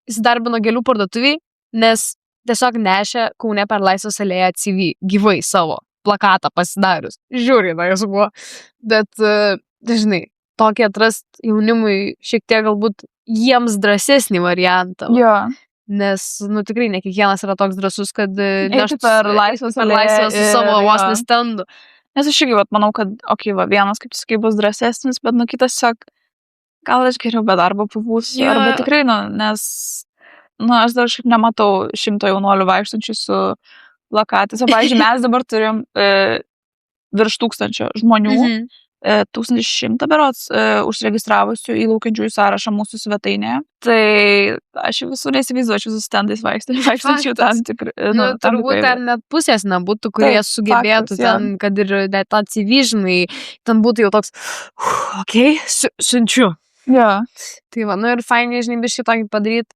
įsidarbino gėlių parduotuviai, nes tiesiog nešė Kaune per Laisvės alėją CV, gyvai savo plakatą pasidarius. Žiūri, jis buvo. Bet, dažnai, tokį atrast jaunimui šiek tiek galbūt jiems drąsesnį variantą. Nes, tikrai ne kiekvienas yra toks drąsus, kad neštų per Laisvės alėją su savo vos nestendu. Nes aš irgi manau, kad, vienas, kaip tu sakai, bus drąsesnis, bet kitas tiesiog, gal aš geriau be darbo pabūsiu. Arba tikrai, nes, aš dar šiaip nematau 100 jaunuolių vaikštančių su plakatais. O, pavyzdžiui, mes dabar turim virš 1000 žmonių, 1100 berods užsiregistravusių į laukiančiųjų sąrašą mūsų svetainėje. Tai aš visur neįsivaizduočiau su stendais vaikštančių tam tikrų. Turbūt ten net pusės nebūtų, kurie sugebėtų ten, kad ir tą CV, ten būtų jau toks, siunčiu. Tai ir fainai, biškai tokį padaryti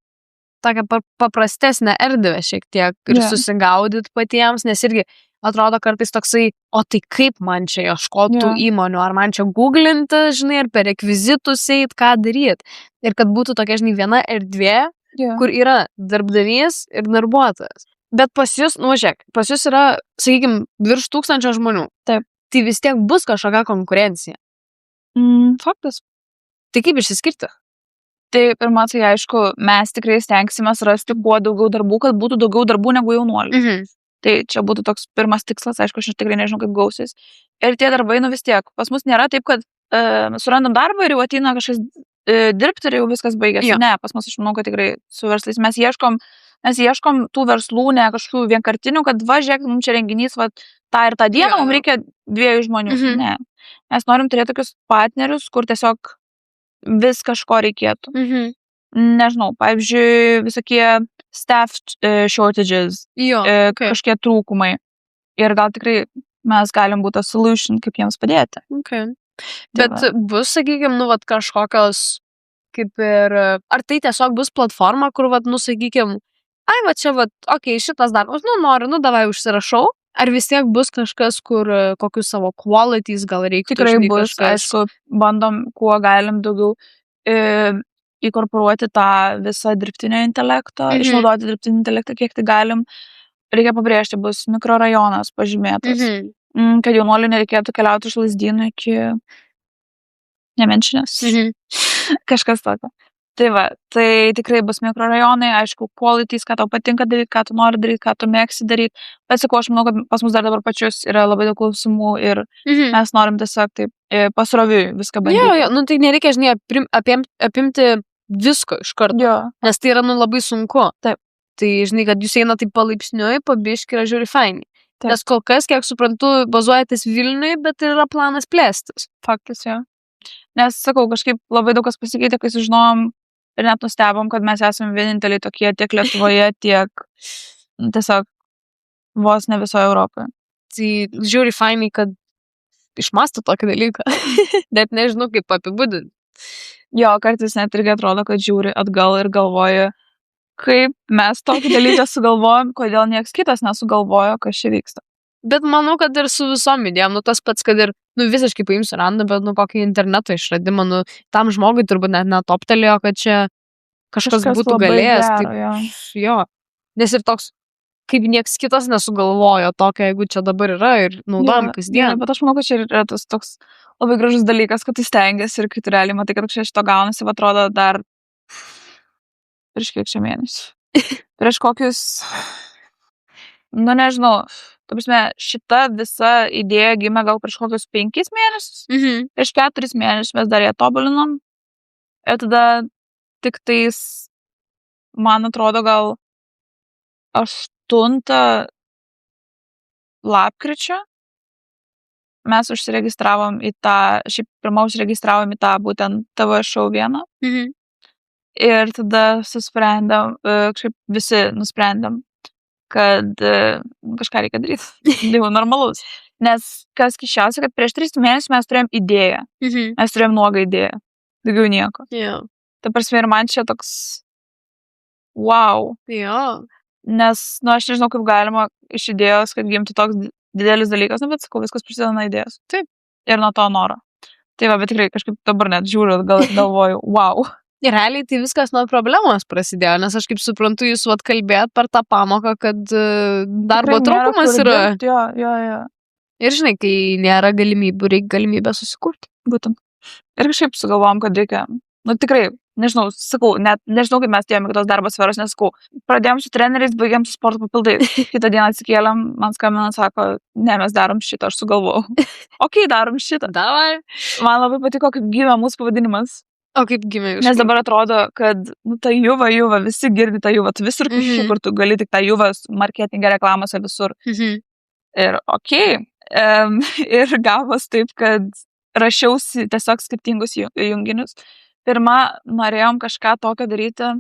tokią paprastesnę erdvę šiek tiek ir susigaudyti patiems, nes irgi atrodo kartais toksai, o tai kaip man čia ieškotų įmonių, ar man čia googlinti, žinai, ar per rekvizitus eit, ką daryti. Ir kad būtų tokia, žinai, viena erdvė, kur yra darbdavys ir darbuotojas. Bet pas jūs, žiūrėk, pas jūs yra, sakykime, virš 1000 žmonių. Taip. Tai vis tiek bus kažkokia konkurencija. Faktas. Tai kaip išsiskirti? Tai pirma, tai aišku, mes tikrai stengsimės rasti kuo daugiau darbų, kad būtų daugiau darbų negu jaunuolių. Tai čia būtų toks pirmas tikslas, aišku, aš tikrai nežinau, kaip gausis. Ir tie darbai, vis tiek, pas mus nėra taip, kad surandam darbą ir jau ateina kažkas dirbti ir jau viskas baigėsi. Ne, pas mus, aš manau, kad tikrai su verslais mes ieškom tų verslų, ne kažkokių vienkartinių, kad žiūrėk, mums čia renginys, tą ir tą dieną, mums reikia 2 žmonių. Ne, mes norim turėti tokius partnerius, kur tiesiog vis kažko reikėtų. Nežinau, pavyzdžiui, visokie staff shortages, kažkokie trūkumai. Ir gal tikrai mes galim būti a solution, kaip jiems padėti. Bet bus, sakykime, kažkokios, kaip ir, ar tai tiesiog bus platforma, kur, sakykime, čia, šitas darbas, noriu, davai užsirašau. Ar vis tiek bus kažkas, kur kokius savo qualities gal reiktų? Tikrai bus, aišku, bandom, kuo galim daugiau įkorporuoti tą visą dirbtinio intelektą, išnaudoti dirbtinį intelektą, kiek tai galim. Reikia pabrėžti, bus mikrorajonas pažymėtas, kad jaunuoliui nereikėtų keliauti iš Lazdynų iki Nemenčinės. Kažkas tokio. Tai tikrai bus mikrorajonai, aišku, qualities, ką tau patinka daryti, ką tu nori daryti, ką tu mėgsi daryti. Bet sakau, aš manau, kad pas mus dar dabar pačius yra labai daug klausimų ir mes norim tiesiog taip pasroviui viską bandyti. Tai nereikia, žinai, apimti visko iš karto, nes tai yra, labai sunku. Taip. Tai, žinai, kad jūs eina taip palaipsniui, pabiški yra žiūri faini. Nes kol kas, kiek suprantu, bazuojatės Vilniui, bet yra planas plėstis. Faktas, Nes, sakau, kažkaip labai daug kas pasikeitė, kai sužinojom ir net nustebom, kad mes esame vieninteliai tokie tiek Lietuvoje, tiek tiesiog vos ne visoje Europoje. Tai žiūri fainai, kad išmąsto tokį dalyką. Net nežinau, kaip apibūdinti. Kartais net irgi atrodo, kad žiūri atgal ir galvoja, kaip mes tokį dalyką sugalvojom, kodėl nieks kitas nesugalvojo, kas čia vyksta. Bet manau, kad ir su visom idėjom, tas pats, kad ir, visiškai paimsiu randą, bet, kokį interneto išradimą, tam žmogui turbūt net netoptelėjo, kad čia kažkas būtų galėjęs. Nes ir toks, kaip nieks kitas nesugalvojo tokio, jeigu čia dabar yra ir naudojam kasdien. Bet aš manau, kad čia yra tas toks labai gražus dalykas, kad tu stengiasi ir kai tu realiai matai, kad čia šito gaunasi, atrodo dar prieš kiek čia mėnesių. Prieš kokius, nežinau, šita visa idėja gimė gal prieš kokius 5 mėnesius. Prieš 4 mėnesius mes dar ją tobulinom. Ir tada tik tais, man atrodo, gal 8 lapkričio mes užsiregistravom į tą, pirmą užsiregistravom į tą būtent TV show 1. Ir tada visi nusprendėm, kad kažką reikia daryti. Tai normalus. Nes kas keisčiausia, kad prieš 3 mėnesius mes turėjom idėją. Mes turėjom nuogą idėją. Daugiau nieko. Ta prasme, ir man čia toks wow. Nes, aš nežinau, kaip galima iš idėjos, kad gimtų toks didelis dalykas, bet sakau, viskas prasideda nuo idėjos. Taip. Ir nuo to noro. Tai bet tikrai kažkaip dabar net žiūriu, galvoju, wow. Ir realiai tai viskas nuo problemos prasidėjo, nes aš kaip suprantu, jūs kalbėjot per tą pamoką, kad darbo trūkumas yra. Ir žinai, kai nėra galimybių, reikia galimybę susikurti. Būtent. Ir kažkaip sugalvojom, kad reikia, tikrai, nežinau, sakau, net nežinau, kaip mes tėjome kitos darbo sferos, nesakau. Pradėjom su treneriais, baigėm su sporto papildais. Kitą dieną atsikėlėm, man skambina, sako, ne, mes darom šitą, aš sugalvojau. Darom šitą. Davai. Man labai patiko, kaip gimė mūsų pavadinimas. O kaip gimė jūs? Nes dabar atrodo, kad ta juva, visi girdi tą juvą, tu visur, kur tu gali tik tą juvą marketingą reklamose visur. Ir ir gavos taip, kad rašiausi tiesiog skirtingus junginius. Pirma, norėjom kažką tokio daryti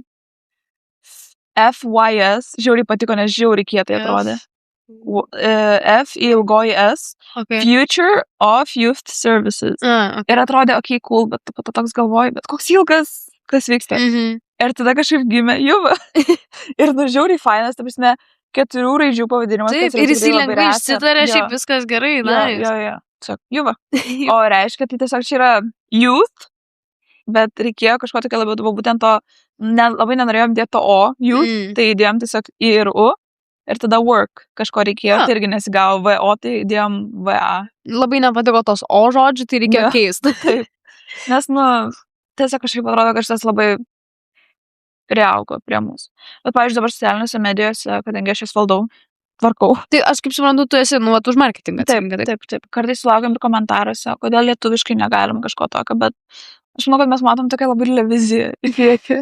FYS, žiauriai patiko, nes žiauriai kietai atrodė. F ilgoji S, Future of Youth Services. Ir atrodė, cool, bet po to toks galvoju, bet koks ilgas, kas vyksta. Ir tada kažkaip gimė juva. Ir žiauriai fainas, ta prasme, 4 raidžių pavadinimas. Taip, kas yra ir jis tikrai labai lengvai reta. išsitarė, Jo. šiaip viskas gerai, na. Jo. Tiesiog Juva. O reiškia, tai tiesiog čia yra youth, bet reikėjo kažko tokio labiau, būtent to, labai nenorėjom dėti to O, youth, tai įdėjom tiesiog I ir U, ir tada work kažko reikėjo, tai irgi nesigavo VO, tai įdėjom VA. Labai nepatiko tos O žodžių, tai reikėjo keisti. Taip. Nes, tiesiog kažkaip atrodo, kad šitas labai priaugo prie mūsų. Bet, pavyzdžiui, dabar socialiniuose medijose, kadangi aš jas valdau, tvarkau. Tai aš kaip suprantu, tu esi, už marketingą. Taip. Kartais sulaukiam ir komentaruose, kodėl lietuviškai negalim kažko tokio, bet aš manau, kad mes matom tokią labai didelę viziją į priekį,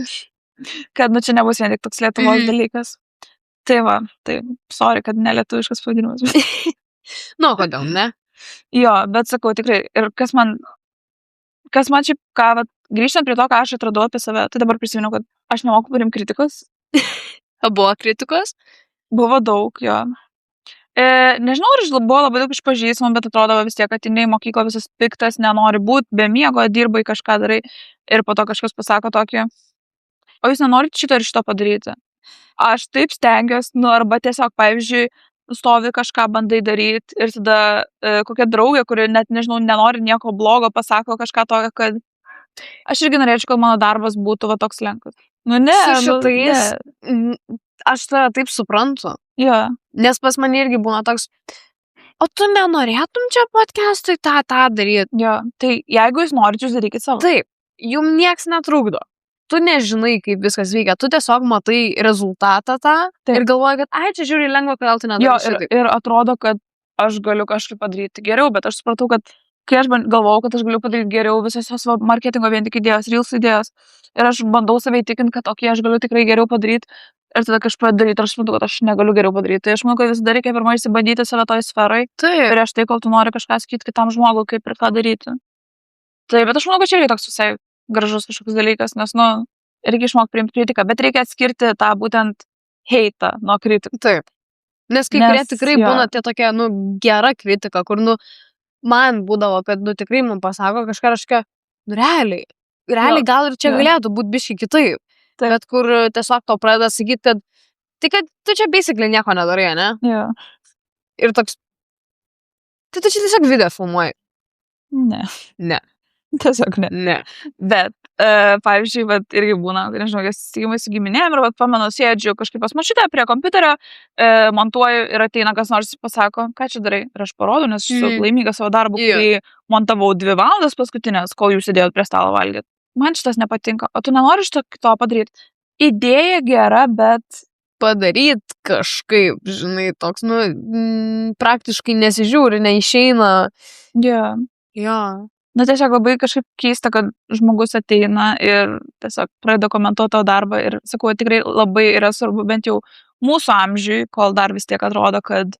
kad, čia nebus vien tik toks Lietuvos dalykas. Tai va, sorry, kad ne lietuviškas pavadinimas. Kodėl, ne? Jo, bet sakau, tikrai, ir kas man šiaip, grįžtant prie to, ką aš atradau apie save, tai dabar prisimenu, kad aš nemoku priimti kritikos. Buvo kritikos? Buvo daug, jo. Nežinau, ar buvo labai daug išpažįstamų, bet atrodo vis tiek, kad į mokyklą visas piktas, nenori būti, be miego, dirbai, kažką darai ir po to kažkas pasako tokį, o jūs nenorit šito ir šito padaryti. Aš taip stengiuosi, arba tiesiog, pavyzdžiui, stovi kažką bandai daryti ir tada kokia draugė, kuri net, nežinau, nenori nieko blogo, pasako kažką tokio, kad aš irgi norėčiau, kad mano darbas būtų toks lengvas. Ne, su šitais, aš tave taip suprantu. Jo. Nes pas mane irgi būna toks, o tu nenorėtum čia podcast'ui tą daryti? Jo, tai jeigu jūs norite, jūs darykit savo. Taip, jums nieks netrukdo. Tu nežinai, kaip viskas veikia, tu tiesiog matai rezultatą tą ir galvoji, kad čia žiūri lengva, kodėl tu nedarai šitaip. Ir atrodo, kad aš galiu kažkaip padaryti geriau, bet aš supratau, kad kai aš galvojau, kad aš galiu padaryti geriau visas marketingo vien tik idėjos, reels idėjos, ir aš bandau save įtikinti, kad aš galiu tikrai geriau padaryti, ir tada kažką daryti, ir aš supratau, kad aš negaliu geriau padaryti. Tai aš manau, kad visada reikia pirmai išsibandyti save toj sferai, ir aš kol tu nori kažką sakyti kitam žmogui, kaip ir ką daryti. Tai, bet aš manau, kad čia irgi toks visai gražus kažkoks dalykas, nes, reikia išmokti priimti kritiką, bet reikia atskirti tą būtent heitą nuo kritikų. Taip. Nes kai kurie tikrai būna tie tokia, gera kritika, kur, man būdavo, kad, tikrai man pasako kažką, realiai gal ir čia galėtų būti biškai kitaip. Bet kur tiesiog to pradeda sakyti, kad tu čia basically nieko nedarai, ne? Jo. Ir toks, tai tu čia tiesiog video filmuoji. Ne. Tiesiog ne. Bet, pavyzdžiui, irgi būna, nežinau, susitikimai su giminėm ir pamenu, sėdžiu kažkaip pas močiutę prie kompiuterio, montuoju ir ateina kas nors pasako, ką čia darai. Ir aš parodau, nes aš esu laiminga savo darbu, kai montavau 2 valandas paskutinės, kol jūs sėdėjot prie stalo valgyti. Man šitas nepatinka, o tu nenori šito to padaryti. Idėja gera, bet padaryti kažkaip, žinai, toks, praktiškai nesižiūri, neišeina. Jo. Tiesiog labai kažkaip keista, kad žmogus ateina ir tiesiog pradeda komentuoti tavo darbą ir, sakau, tikrai labai yra svarbu, bent jau mūsų amžiui, kol dar vis tiek atrodo, kad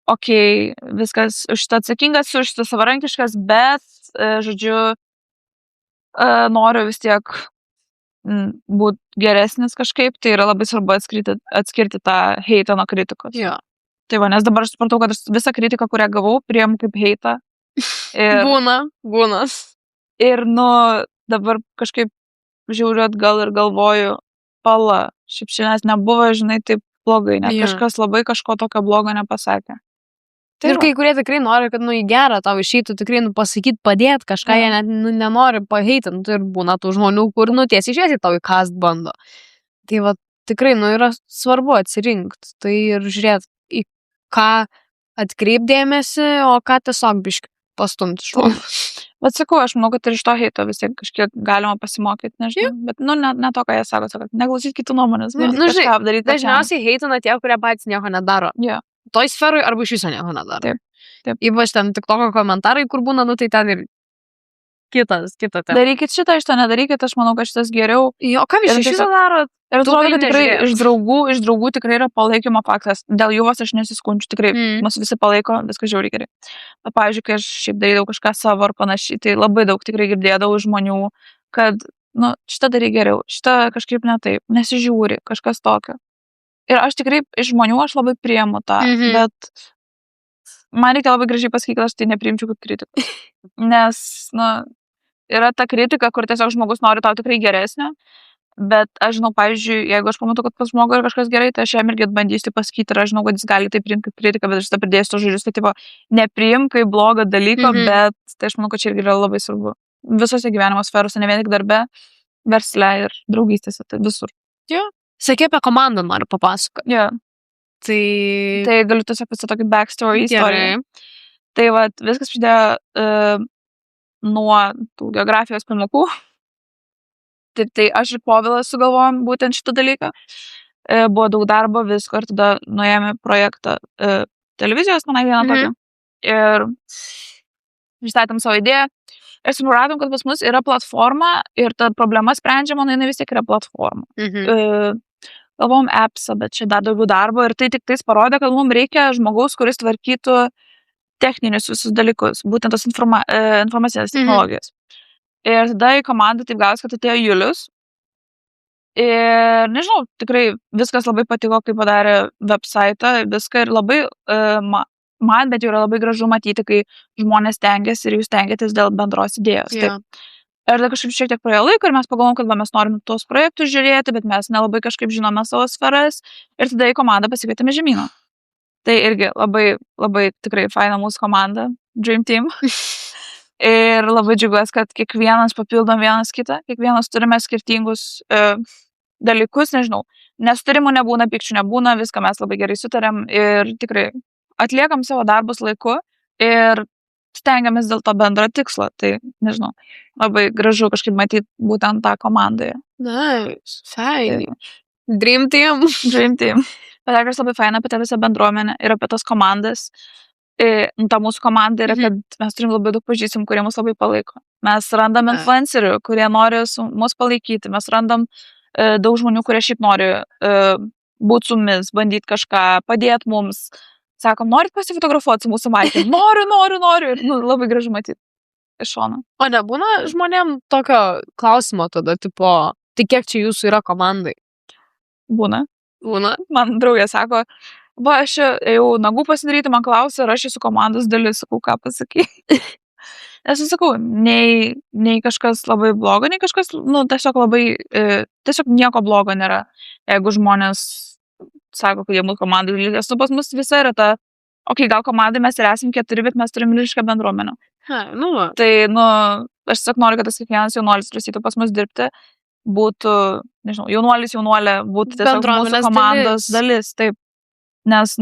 viskas už šitą atsakingas, už šitą savarankiškas, bet, žodžiu, noriu vis tiek būti geresnis kažkaip, tai yra labai svarbu atskirti tą heitą nuo kritikos. Jo. Tai va, nes dabar aš supratau, kad visą kritiką, kurią gavau, priėmu kaip heitą. Būna. Ir, dabar kažkaip žiūriu atgal ir galvoju, šiaip šiandien nebuvo, žinai, taip blogai, net kažkas labai kažko tokio blogo nepasakė. Ir kai kurie tikrai nori, kad, į gerą tau išeitų, tikrai, pasakyti, padėti kažką, jie net, nenori paheitinti, ir būna tų žmonių, kur, tiesiai išėsi tau įkast bando. Tai, va, tikrai, yra svarbu atsirinkti, tai ir žiūrėti, į ką atkreipdėmėsi, o ką tiesiog biškai pastumti šlo. Bet sakau, aš manau, kad ir iš to heito vis tiek kažkiek galima pasimokyti, nežinau, bet, ne to, ką jie sako, neklausyti kitų nuomonės, kažką apdaryti. Dažniausiai heitina tie, kurie patys nieko nedaro. Toj sferui arba iš viso nieko nedaro. Taip. Ypač ten TikToko komentarai, kur būna, tai ten ir kita ten. Darykit šitą, iš to nedarykit, aš manau, kad šitas geriau. Jo, ką visi šitą daro? Ir atrodo, kad tikrai iš draugų tikrai yra palaikymo faktas. Dėl jų aš nesiskundžiu, tikrai mus visi palaiko, viskas žiauriai gerai. Bet, pavyzdžiui, kai aš šiaip darydavau kažką savo ar panašiai, tai labai daug tikrai girdėdavau žmonių, kad, šitą darai geriau, šitą kažkaip ne taip, nesižiūri, kažkas tokio. Ir aš tikrai iš žmonių aš labai priimu tą, bet man reikia labai gražiai pasakyti, kad aš tai nepriimčiau kaip kritiką. Nes, yra ta kritika, kur tiesiog žmogus nori tau tikrai geresnio, bet aš žinau, pavyzdžiui, jeigu aš pamatau, kad pas žmogų yra kažkas gerai, tai aš jam irgi bandysiu pasakyti ir aš žinau, kad jis gali tai priimti kaip kritiką, bet aš tą pridėsiu to žodžius, tai tipo, nepriimk kaip blogą dalyką, bet tai aš manau, kad čia irgi yra labai svarbu. Visose gyvenimo sferose, ne vien tik darbe, versle ir draugystėse, tai visur. Jo. Sakė, apie komandą noriu papasakoti. Jo. Tai galiu tiesiog pasakyti tokį backstory istoriją. gerai. Tai vat, viskas pradėjo nuo tų geografijos pamokų. Tai aš ir Povilas sugalvojom būtent šitą dalyką. Buvo daug darbo, visko, ir tada nuėjome projektą televizijos, manai, vieną tokią. Ir pristatėm savo idėją. Ir supratom, kad pas mus yra platforma ir ta problema sprendžiama, jinai vis tiek yra platforma. Galvom appsą, bet čia dar daugiau darbo ir tai tik tais parodė, kad mums reikia žmogaus, kuris tvarkytų techninius visus dalykus, būtent tos informacinės technologijos. Ir tada į komandą taip gavos, kad atėjo Julius. Ir nežinau, tikrai viskas labai patiko, kai padarė website, viską ir labai, man bet jau yra labai gražu matyti, kai žmonės stengiasi ir jūs stengiatės dėl bendros idėjos. Yeah. Ir tada kažkaip šiek tiek praėjo laiko ir mes pagalvom, kad mes norim tuos projektus žiūrėti, bet mes nelabai kažkaip žinome savo sferas. Ir tada į komandą pasikvietėme Žemyną. Tai irgi labai, labai tikrai faina mūsų komanda, Dream Team. Ir labai džiugiuosi, kad kiekvienas papildom vienas kitą, kiekvienas turime skirtingus dalykus, nežinau. Nesutarimų nebūna, pykčių nebūna, viską mes labai gerai sutarėm ir tikrai atliekam savo darbus laiku ir stengiamės dėl to bendro tikslo. Tai, nežinau, labai gražu kažkaip matyti būtent tą komandoje. Nice, fine. Dream Team. Dream Team. Bet dar kas labai faina apie tą visą bendruomenę ir apie tas komandas. Ta mūsų komanda yra, kad mes turim labai daug pažįstamų, kurie mus labai palaiko. Mes randam influencerių, kurie nori mus palaikyti. Mes randam daug žmonių, kurie šiaip nori būti su mumis, bandyti kažką, padėti mums. Sakom, norit pasifotografuoti su mūsų Maikė? Noriu. Ir labai gražu matyti iš šono. O nebūna žmonėm tokio klausimo tada, tipo, tai kiek čia jūsų yra komandai? Būna. Man draugė sako, aš jau nagų pasidaryti, man klausia, ar aš esu komandos dalis, sakau, ką pasakai. Aš sakau, nei kažkas labai blogo, nei kažkas, tiesiog labai, tiesiog nieko blogo nėra. Jeigu žmonės sako, kad jie mūsų komandai dalis, pas mus visa yra ta, gal komandai mes ir esame 4, bet mes turim milžinišką bendruomenę. Tai, aš tiesiog noriu, kad tas kiekvienas jaunuolis prasytų pas mus dirbti, būtų, nežinau, jaunuolė, būtų tiesiog mūsų komandos dalis, taip. Nes,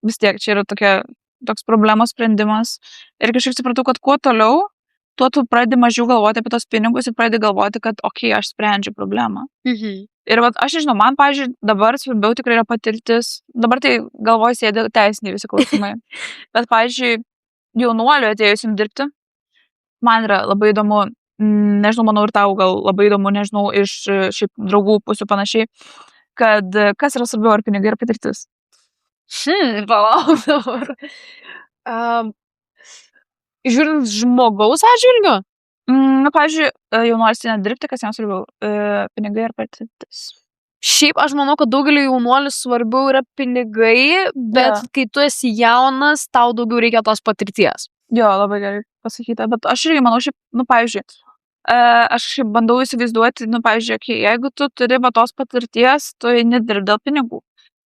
vis tiek čia yra toks problemos sprendimas. Ir kažkaip supratau, kad kuo toliau, tuo tu pradedi mažiau galvoti apie tos pinigus ir pradedi galvoti, kad, aš sprendžiu problemą. Ir aš nežinau, man, pavyzdžiui, dabar svarbiau tikrai yra patirtis. Dabar tai galvoju sėdė teisiniai visi klausimai. Bet, pavyzdžiui, jaunuoliu atėjusim dirbti, man yra labai įdomu, nežinau, manau ir tau gal labai įdomu, nežinau, iš šiaip draugų pusių panašiai, kad kas yra svarbiau, ar pinigai, ar patirtis. Palauk dabar. Žiūrint žmogaus atžvilgiu? Pavyzdžiui, jaunuolis nedirbti, kas jiems svarbiau, pinigai ar patirtis. Šiaip aš manau, kad daugeliu jaunuolių svarbiau yra pinigai, bet kai tu esi jaunas, tau daugiau reikia tos patirties. Jo, labai gerai pasakyta, bet aš irgi manau, šiaip, pavyzdžiui, aš bandau įsivaizduoti, pavyzdžiui, jeigu tu turi tos patirties, tu nedirbi dėl pinigų.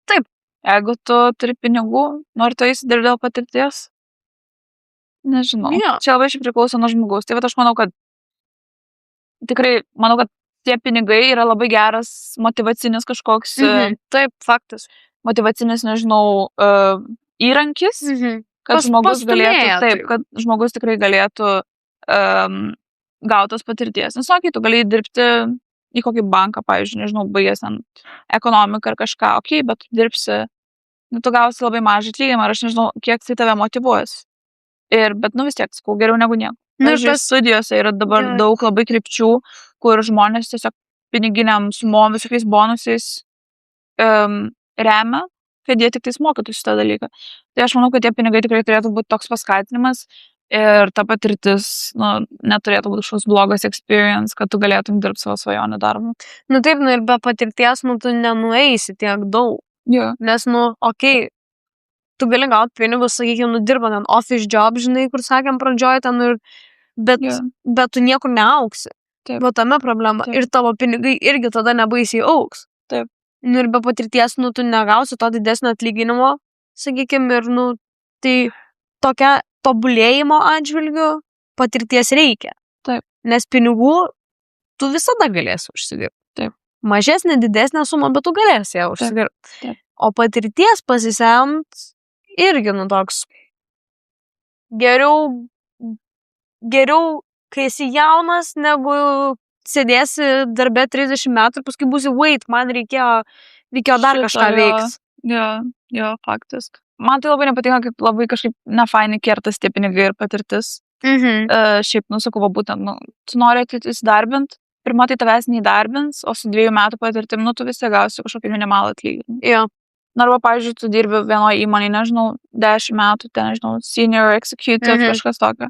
Taip. Jeigu tu turi pinigų, nori tu įsidirbti dėl patirties? Nežinau. Čia labai šiaip priklauso nuo žmogaus. Tai aš manau, kad tikrai, kad tie pinigai yra labai geras motivacinis kažkoks, taip, faktas. Motivacinis, nežinau, įrankis, kad žmogus galėtų, taip, kad žmogus tikrai galėtų gautos patirties. Nes, tu gali dirbti į kokį banką, pavyzdžiui, nežinau, baigęs ekonomiką ar kažką, bet tu dirbsi, tu gausi labai mažą atlyginimą, ar aš nežinau, kiek tai tave motyvuos. Bet, vis tiek, sakau, geriau negu nieko. Pavyzdžiui, studijose yra dabar daug labai krypčių, kur žmonės tiesiog piniginiam sumom, visokiais bonusais remia, kad jie tik tais mokytųsi šitą dalyką. Tai aš manau, kad tie pinigai tikrai turėtų būti toks paskatinimas ir ta patirtis, neturėtų būti kažkoks blogas experience, kad tu galėtum dirbti savo svajonių darbą. Taip, ir be patirties, tu nenueisi tiek daug. Nes, tu gali gauti pinigus, sakykime, dirbant ant office job, žinai, kur sakėm pradžioj ten, bet tu niekur neauksi. Taip. Va tame problema. Taip. Ir tavo pinigai irgi tada nebaisiai auks. Taip. Nu, ir be patirties, nu, tu negausi to didesnio atlyginimo, sakykime, ir, nu, tai tokia tobulėjimo atžvilgiu patirties reikia. Taip. Nes pinigų tu visada galėsi užsidirbti. Taip. Mažesnė, didesnė suma, bet tu galėsi ją užsidirbti. Taip. O patirties pasisemt irgi, nu, toks geriau, kai esi jaunas, negu sėdėsi darbe 30 metų ir paskui būsi, wait, man reikėjo dar kažką veikti. Jo, faktas. Man tai labai nepatinka, kaip labai kažkaip nefainai kertas tie pinigai ir patirtis. Šiaip, nu, sakau, būtent, nu, tu nori įsidarbint, pirma tai tavęs neįdarbins, o su 2 metų patirtim, nu, tu visi gausi kažkokį minimalą atlyginimą. Jo. Arba, pavyzdžiui, tu dirbi vienoje įmonėje, nežinau, 10 metų, ten, nežinau, senior executive, kažkas tokio.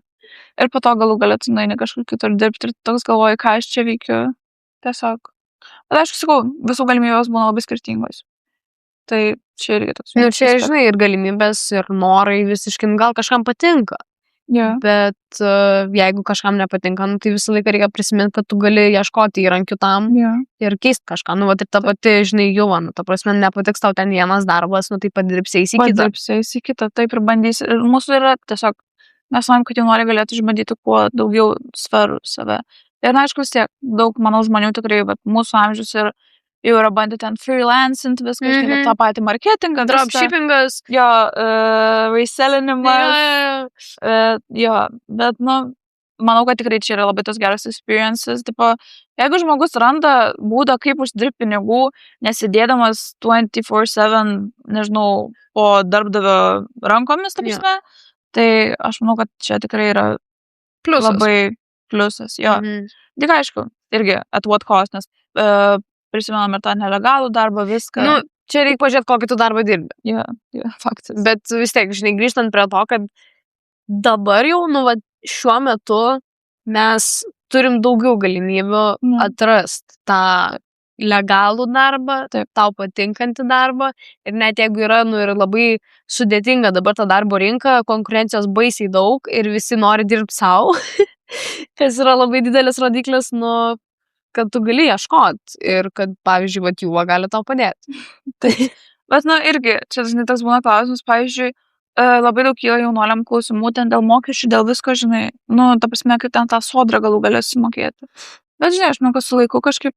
Ir po to galų galia tu nueini kažkur kitur dirbti ir toks galvoji, ką aš čia veikiu. Tiesiog. Bet aišku, sakau, visų galimybės būna labai skirtingos. Tai čia irgi toks. Nu, čia, žinai, ir galimybės, ir norai visiškai, gal kažkam patinka. Yeah. Bet jeigu kažkam nepatinka, nu, tai visą laiką reikia prisiminti, kad tu gali ieškoti įrankių tam ir keisti kažką. Nu, va, ir ta pati, žinai, juva, nu, ta prasme, nepatiks tau ten vienas darbas, nu, tai padirbsiais į kitą. Taip ir bandysi. Ir mūsų yra tiesiog, mes norim, kad jaunuoliai galėtų išbandyti kuo daugiau sferų save. Ir, na, aišku, vis tiek, daug, manau, žmonių tikrai, bet mūsų amžius ir jau yra bandę ten freelancing, viską, žinai, tą patį marketingą, dropshippingas, jo, resellinimas, jo, bet, nu, manau, kad tikrai čia yra labai tos geras experiences, tipo, jeigu žmogus randa būdą, kaip uždirbti pinigų, nesidėdamas 24/7, nežinau, po darbdavio rankomis, ta prasme, tai aš manau, kad čia tikrai yra labai pliusas, jo. Tik aišku, irgi at what cost, nes prisimenam ir tą nelegalų darbą, viską. Nu, čia reikia pažiūrėti, kokį tu darbą dirbi. Jo, faktas. Bet vis tiek, žinai, grįžtant prie to, kad dabar jau, nu, va, šiuo metu mes turim daugiau galimybių atrasti tą legalų darbą, tau patinkantį darbą. Ir net jeigu yra, nu, ir labai sudėtinga dabar ta darbo rinka, konkurencijos baisiai daug ir visi nori dirbti savo, kas yra labai didelis rodiklis, nu, kad tu gali ieškot ir kad, pavyzdžiui, vat Juva gali tau padėti. Bet, nu, irgi, čia, žinai, tas būna klausimas, pavyzdžiui, labai daug kyla jaunuoliam klausimų ten dėl mokesčių, dėl visko, žinai, nu, ta prasme, kaip ten tą sodrą galų galės sumokėti. Bet, žinai, aš manau, kad su laiku kažkaip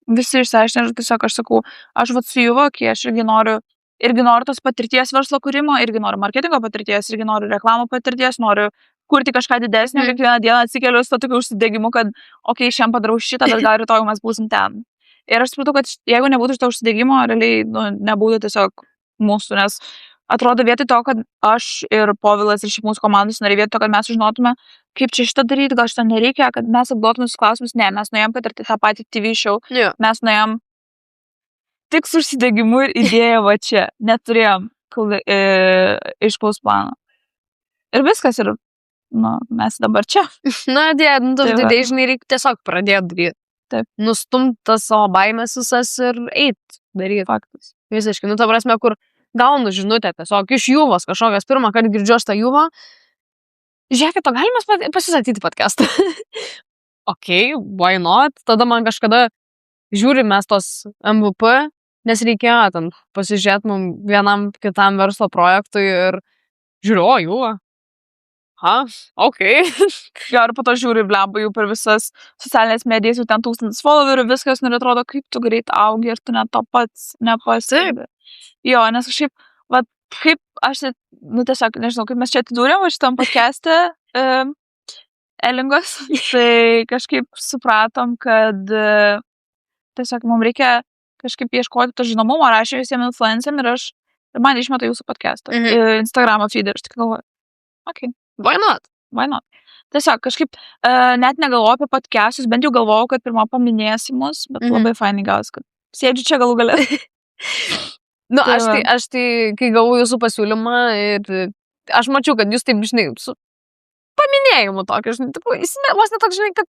visi išsiaiškinę ir tiesiog aš sakau, aš vat su Juva, kai aš irgi noriu tos patirties verslo kūrimo, irgi noriu marketingo patirties, irgi noriu reklamų patirties, noriu kurti kažką didesnio, kiekvieną dieną atsikeliu su tokiu užsidegimu, kad, okei, šiandien padarau šitą, bet gal rytoj mes būsim ten. Ir aš supratau, kad jeigu nebūtų šito užsidegimo, realiai, nu, nebūtų tiesiog mūsų, nes atrodo vietoj to, kad aš ir Povilas ir šiaip mūsų komandos nariai vietoj to, kad mes sužinotume, kaip čia šitą daryti, gal šitą nereikia, kad mes apduotume visus klausimus, ne, mes nuėjom patirti tą patį TV show, mes nuėjom tik su užsidegimu ir idėja va čia, neturėjom aiškaus plano. Ir viskas, ir nu, mes dabar čia. Na, dėdai, žinai, reikia tiesiog pradėti daryti. Taip. Nustumt tas savo baimės visas ir eit daryti. Faktas. Visiškai, nu, ta prasme, kur gaunu žinutę tiesiog iš Juvos kažkokios, pirmą kartą girdžiu aš tą Juvą. Žiūrėkit, o galime pasistatyti podcastą. Okay, why not? Tada man kažkada žiūrim mes tos MVP, nes reikėjo ten pasižiūrėti mum vienam kitam verslo projektui ir žiūriu, o Juva. Okay. Jo, ir po to žiūri blemba jau per visas socialinės medijas, jau ten 1000 followerių, viskas, ir atrodo, kaip tu greit augi ir tu net to pats nepasibi. Jo, nes kažkaip, va, kaip aš, nu tiesiog, nežinau, kaip mes čia atidūrėm šitam podcast'e Elingos, tai kažkaip supratom, kad tiesiog mums reikia kažkaip ieškoti to žinomumo, rašė visiems influenceriam ir man išmeta jūsų podcast'ą, Instagramo feed ir aš tik galvoju, okay. Why not? Tiesiog kažkaip net negalvoju apie podcastus, bent jau galvojau, kad pirmą paminėsi mus, bet labai fainai gausi, kad sėdžiu čia galų gale. Nu, aš tai, kai gavau jūsų pasiūlymą ir aš mačiau, kad jūs taip, žinai, su paminėjimu tokio, žinai, tipo, jis vos ne toks, žinai, kad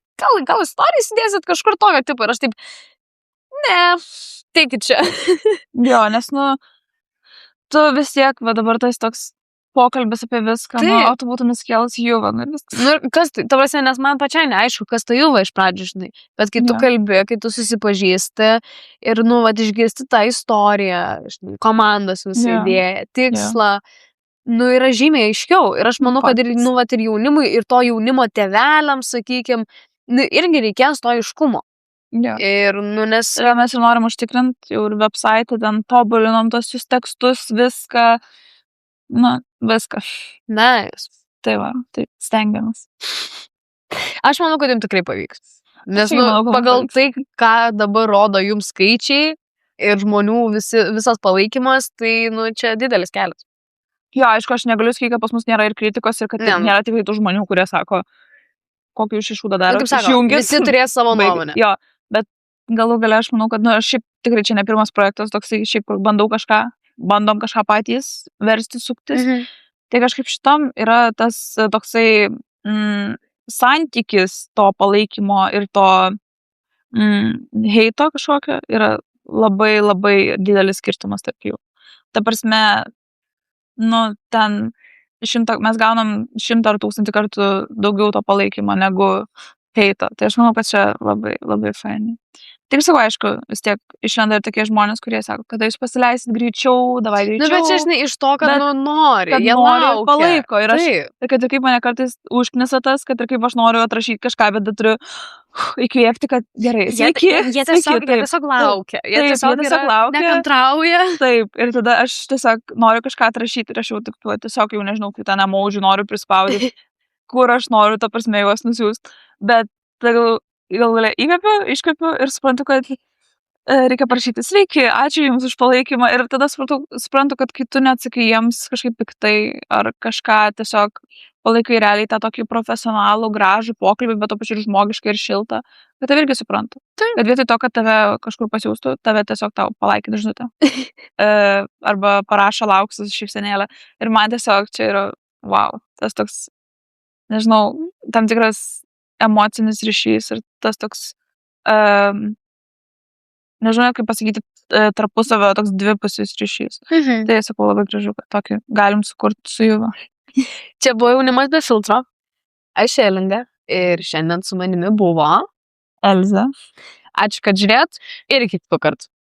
gal istoriją įsidėsit kažkur tokio tipo ir aš taip, ne, teikit čia. Jo, nes, nu, tu vis tiek, va dabar tas toks pokalbis apie viską, Taip. nu, tu būtum įskėlus Juvą, nu ir viskas. Nu, ir kas tai, ta prasme, nes man pačiai neaišku, kas tai Juva iš pradžių, žinai. Bet kai tu Jo. kalbi, kai tu susipažįsti ir, nu, vat, išgirsti tą istoriją, žinai, komandos visą Jo. idėją, tikslą, nu, yra žymiai aiškiau. Ir aš manau, kad ir, Faktas. nu, vat, ir jaunimui, ir to jaunimo tėveliams, sakykime, nu, irgi reikės to aiškumo. Jo. Ir, nu, nes... Ir mes ir norim užtikrinti, jau ir website, ten tobulinom tos jūs tekstus, viską, nu, viską. Nice. Tai va, tai stengiamės. Aš manau, kad jums tikrai pavyks. Nes, irgi nu, manau, kad pagal mums tai, ką dabar rodo jums skaičiai ir žmonių visas palaikymas, tai, nu, čia didelis kelias. Jo, aišku, aš negaliu sakyti, kad pas mus nėra ir kritikos ir kad Ne, nu. nėra tikrai tų žmonių, kurie sako, kokį jūs iššūdą Nu, darot, kaip sako, išjungit. visi turės savo baigit. nuomonę. Jo, bet galų gale aš manau, kad, nu, aš šiaip tikrai čia ne pirmas projektas, toksai šiaip, kur bandom kažką patys versti, suktis. Mhm. Tai kažkaip šitam yra tas toksai santykis to palaikymo ir to heito kažkokio yra labai, labai didelis skirtumas tarp jų. Ta prasme, nu, ten mes gaunam 100 ar 1000 kartų daugiau to palaikymo negu heito. Tai aš manau, kad čia labai, labai fainai. Tik sakau, aišku, vis tiek išlenda ir tokie žmonės, kurie sako, kada jūs pasileisit greičiau, davai greičiau. Nu, bet čia, žinai, iš to, kad, Bet- nu, nori, kad jie nori ir laukia. palaiko. Ir aš Taip. ir kad ir kaip mane kartais užknisa tas, kad ir kaip aš noriu atrašyti kažką, bet turiu įkvėpti, kad gerai, sveiki, Jie sveiki, tiesiog laukia. Taip, jie tiesiog yra laukia. Nekantrauja. Taip, ir tada aš tiesiog noriu kažką atrašyti ir aš jau taip, va, tiesiog jau nežinau, kaip ten emaužių noriu prispaudyti, kur aš noriu, ta prasme, juos nusiųsti. Bet gal galia įkvepiu, iškvepiu ir suprantu, kad reikia parašyti sveiki, ačiū Jums už palaikymą ir tada suprantu, kad kai tu neatsakai jiems kažkaip piktai ar kažką tiesiog palaikai realiai tą tokį profesionalų, gražų pokalbį, bet to pačiu ir žmogišką ir šiltą, bet tave irgi suprantu. Taip. Kad vietoj to, kad tave kažkur pasiūstų, tave tiesiog tau palaikina žinutę. Arba parašo lauksus šypsenėlę. Ir man tiesiog čia yra, wow, tas toks, nežinau, tam tikras emocinis ryšys ir tas toks, nežinau, kaip pasakyti, tarpusavio toks dvipusis ryšys. Mhm. Tai sakau labai gražu, kad tokį galim sukurti su Juva. Čia buvo jaunimas be filtro. Aš Elingė ir šiandien su manimi buvo. Elza. Ačiū, kad žiūrėt ir iki kitų kartų.